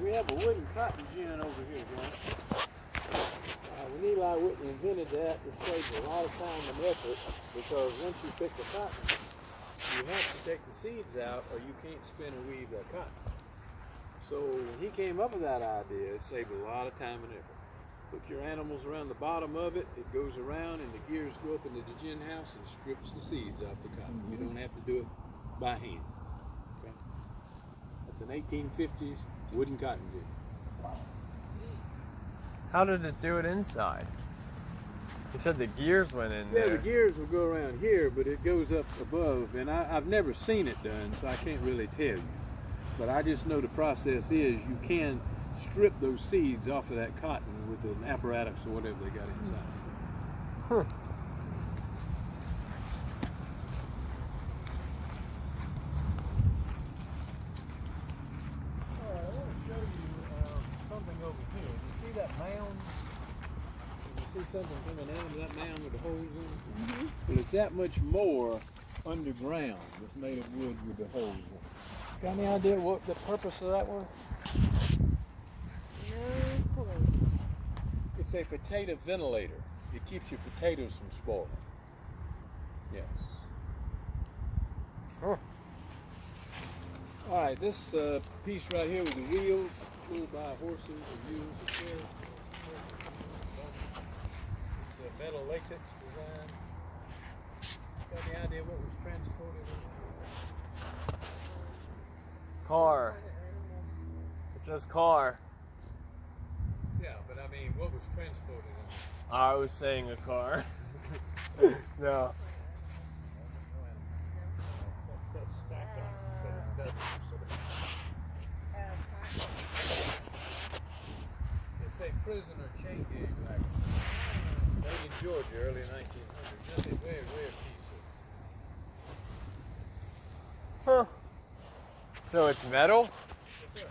We have a wooden cotton gin over here, John. When Eli Whitney invented that, it saved a lot of time and effort because once you pick the cotton, you have to take the seeds out or you can't spin and weave that cotton. So when he came up with that idea, it saved a lot of time and effort. Put your animals around the bottom of it, it goes around and the gears go up into the gin house and strips the seeds off the cotton. You don't have to do it by hand. Okay? That's an 1850s wooden cotton gin. How did it do it inside? You said the gears went in there. Yeah, the gears will go around here, but it goes up above, and I've never seen it done, so I can't really tell you. But I just know the process is you can strip those seeds off of that cotton with an apparatus or whatever they got inside. Huh. That mound, you see something coming out of that mound with the holes in it? Well, it's that much more underground that's made of wood with the holes in it. Got any idea what the purpose of that was? No clue. It's a potato ventilator. It keeps your potatoes from spoiling. Yes. Huh. All right, this piece right here with the wheels pulled by horses or mules or carriage. It's a metal latex design. Got any idea what was transported in Car. It says car. there? Yeah, but I mean, what was transported in there? I was saying a car. No. That's stacked on it, so it's got it's a prisoner chain gang wagon. Made in Georgia, early 1900s. Just a very rare piece of. Huh. So it's metal? Yes, sir.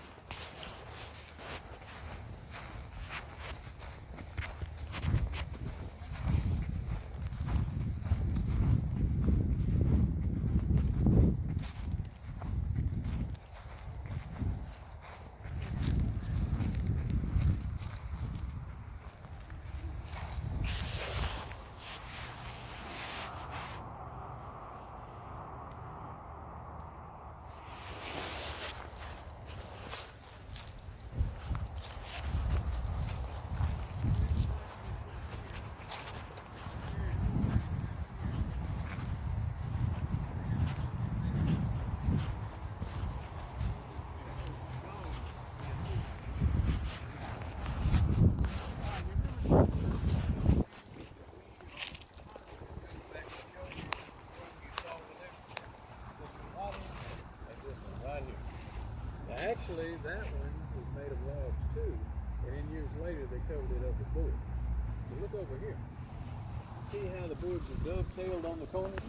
Actually, that one was made of logs too, and then years later they covered it up with board. So look over here. See how the boards are dovetailed on the corners?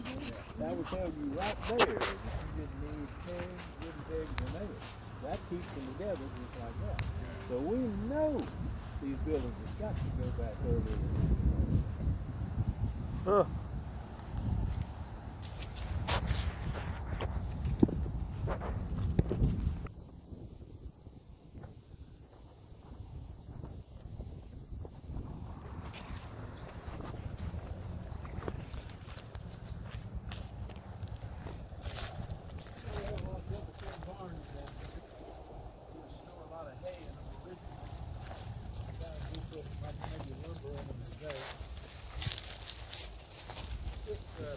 That would tell you right there that you didn't need pins, wooden pegs, or nails. That keeps them together just like that. So we know these buildings have got to go back earlier. Huh.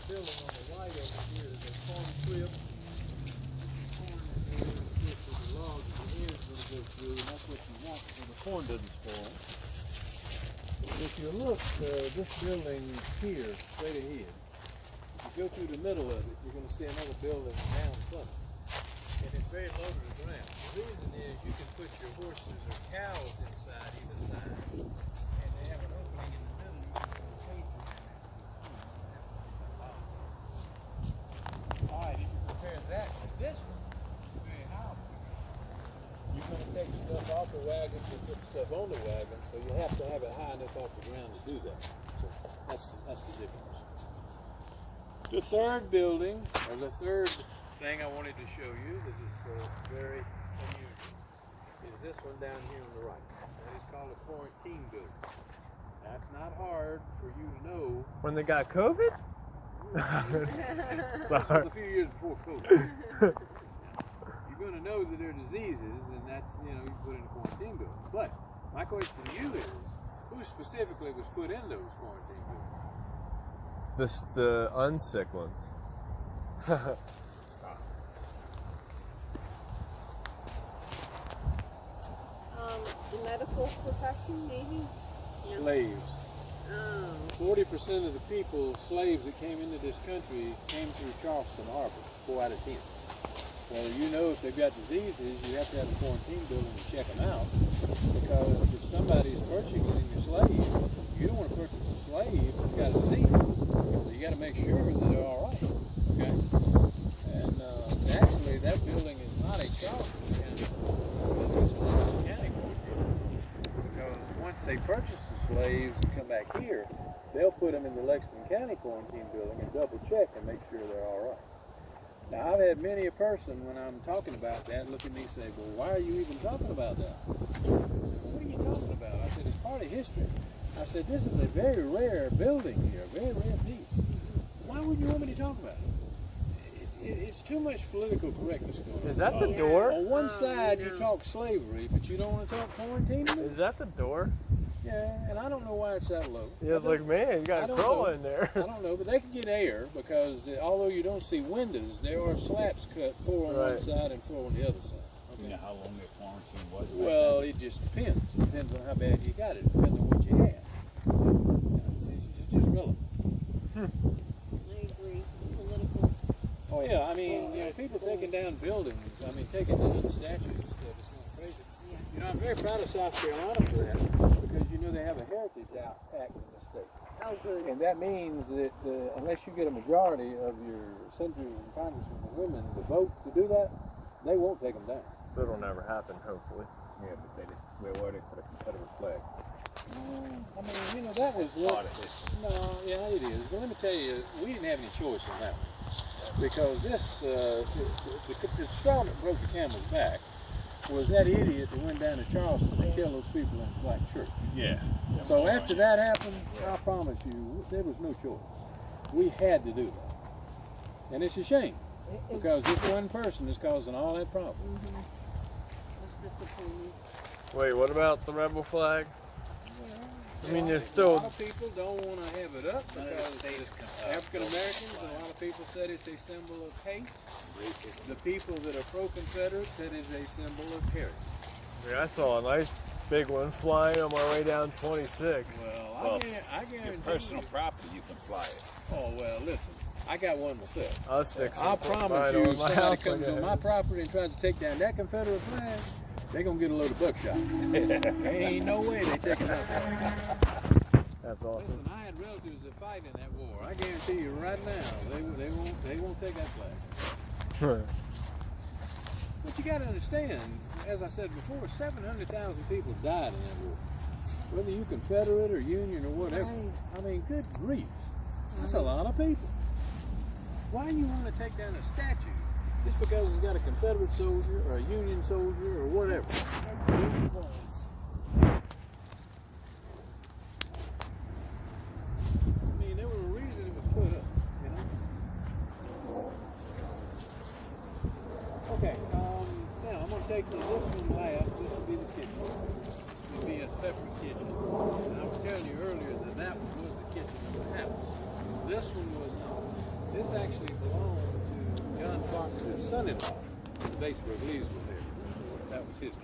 Building on the right over here is a corn crib. Corn is here, of course, with the logs at the end is going to go through, and that's what you want so the corn doesn't spoil. If you look, this building here, straight ahead, if you go through the middle of it, you're going to see another building down from it. And it's very low to the ground. The reason is you can put your horses or cows inside either side, and they have an opening in the middle. You can put a cage in there. Alright, if you compare that to this one, it's very high. You're going to take stuff off the wagon to put stuff on the wagon, so you have to have it high enough off the ground to do that. So that's the difference. The third building, or the third thing I wanted to show you that is very unusual, is this one down here on the right. That is called a quarantine building. That's not hard for you to know. When they got COVID? This Sorry. was a few years before COVID. You're going to know that there are diseases, and that's, you can put in a quarantine building. But my question to you is, who specifically was put in those quarantine buildings? The unsick ones. Stop. The medical profession, maybe? No. Slaves. Oh. 40% of the people, slaves that came into this country, came through Charleston Harbor, 4 out of 10. So if they've got diseases, you have to have a quarantine building to check them out. Because if somebody's purchasing your slave, you don't want to purchase a slave that's got a disease. So you got to make sure that they're all right. Okay? And actually, that building is not a Charleston County building, it's a Lexington County quarantine. Because once they purchase the slaves and come back here, they'll put them in the Lexington County quarantine building and double check and make sure they're all right. Now, I've had many a person, when I'm talking about that, look at me and say, well, why are you even talking about that? I said, well, what are you talking about? I said, it's part of history. I said, this is a very rare building here, a very rare piece. Why would you want me to talk about it? It's too much political correctness going on. Is that the door? On one side, you talk slavery, but you don't want to talk quarantining? Is that the door? Yeah, and I don't know why it's that low. Yeah, it's like, man, you got a crow in there. I don't know, but they can get air because although you don't see windows, there are slats cut, 4 on one side and 4 on the other side. Do you know how long the quarantine was? Well, it just depends. It depends on how bad you got it. It depends on what you had. It's just relevant. I agree. Political. Oh yeah, I mean, people taking down buildings. I mean, taking down statues and stuff. It's not crazy. Yeah. You know, I'm very proud of South Carolina for that because they have a heritage act in the state. Oh, good. And that means that unless you get a majority of your senators and congressmen and women to vote to do that, they won't take them down. So it'll never happen, hopefully. Yeah, but we're waiting for the Confederate flag. I mean, that was Part of history. No, yeah, it is. But let me tell you, we didn't have any choice on that one. Because the straw that broke the camel's back was that idiot that went down to Charleston to kill those people in the black church. Yeah. So after that happened, I promise you, there was no choice. We had to do that. And it's a shame, because this one person is causing all that problem. It's disappointing. Wait, what about the rebel flag? I mean, there's A still... lot of people don't want to have it up because African Americans, a lot of people said it's a symbol of hate. The people that are pro-Confederate said it's a symbol of heritage. I saw a nice big one flying on my way down 26. Well, I guarantee Your personal property, you can fly it. Oh, well, listen, I got one myself. I was fixing I to put promise mine you, on if my somebody house comes like on that. my property and tries to take down that Confederate flag, they're going to get a load of buckshot. There ain't no way they take it out. That's awesome. Listen, I had relatives that fight in that war. I guarantee you right now, they won't take that flag. But you got to understand, as I said before, 700,000 people died in that war. Whether you Confederate or Union or whatever. I mean, good grief. That's a lot of people. Why do you want to take down a statue just because it's got a Confederate soldier or a Union soldier or whatever? I mean, there was a reason it was put up, you know? Okay, now I'm going to take this one last. This will be the kitchen. It will be a separate kitchen. And I was telling you earlier that one was the kitchen of the house. This one was not. This actually belonged to John Fox's son-in-law in Batesburg, Leesville there. That was his kitchen.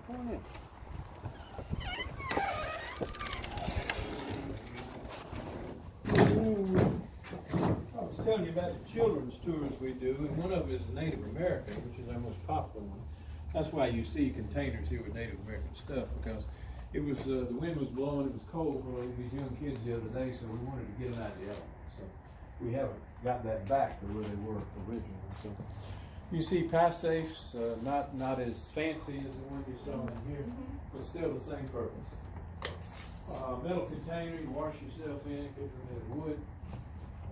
Come on in. I was telling you about the children's tours we do, and one of them is Native American, which is our most popular one. That's why you see containers here with Native American stuff, because it was the wind was blowing, it was cold for these young kids the other day, so we wanted to get them out of the elements. So we haven't got that back to where they were originally. So you see pie safes, not as fancy as the one you saw in here, but still the same purpose. Metal container, you wash yourself in, cook them in wood.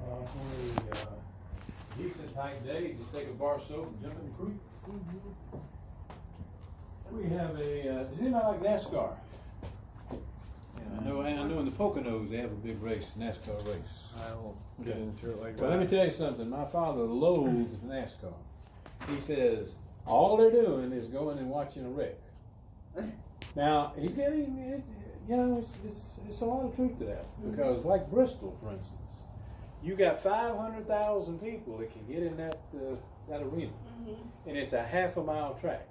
On a decent type day, you just take a bar of soap and jump in the creek. We have does anybody like NASCAR? Yeah, I know in the Poconos they have a big race, NASCAR race. I won't get into it like that. Well, let me tell you something. My father loathes NASCAR. He says all they're doing is going and watching a wreck. Now he's getting, it's a lot of truth to that, because like Bristol, for instance, you got 500,000 people that can get in that arena, and it's a half-a-mile track.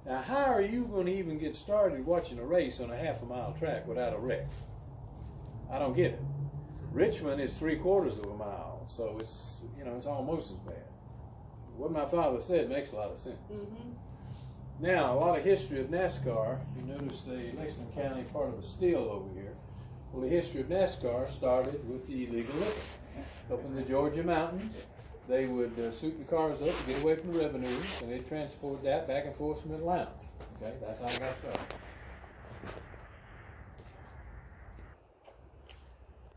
Now, how are you going to even get started watching a race on a half-a-mile track without a wreck? I don't get it. Richmond is 3/4 of a mile, so it's almost as bad. What my father said makes a lot of sense. Now, a lot of history of NASCAR. You notice the Lexington County part of a still over here. Well, the history of NASCAR started with the illegal liquor. Up in the Georgia mountains, they would suit the cars up to get away from the revenues, and they'd transport that back and forth from Atlanta. Okay, that's how it got started.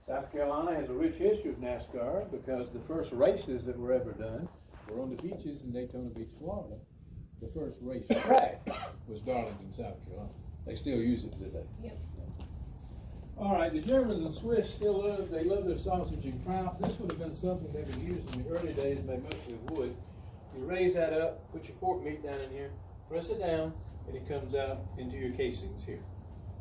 South Carolina has a rich history of NASCAR because the first races that were ever done were on the beaches in Daytona Beach, Florida. The first race track was Darlington, South Carolina. They still use it today. Yep. All right, the Germans and Swiss still love their sausage and kraut. This would have been something they would use in the early days, made mostly of wood. You raise that up, put your pork meat down in here, press it down, and it comes out into your casings here.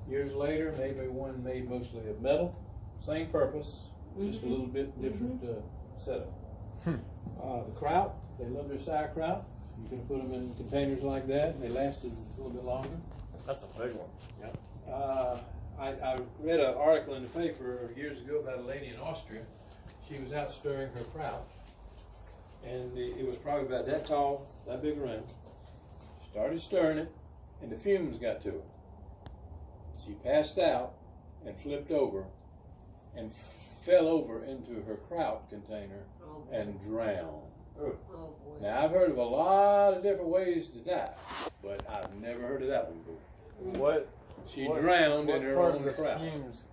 Years later, maybe one made mostly of metal, same purpose, just a little bit different setup. The kraut, they love their sauerkraut. You can put them in containers like that, and they lasted a little bit longer. That's a big one. Yeah. I read an article in the paper years ago about a lady in Austria. She was out stirring her kraut, and it was probably about that tall, that big around. Started stirring it, and the fumes got to her. She passed out and flipped over and fell over into her kraut container and drowned. Oh boy. Now, I've heard of a lot of different ways to die, but I've never heard of that one before. What? She drowned in her part own of the kraut. fumes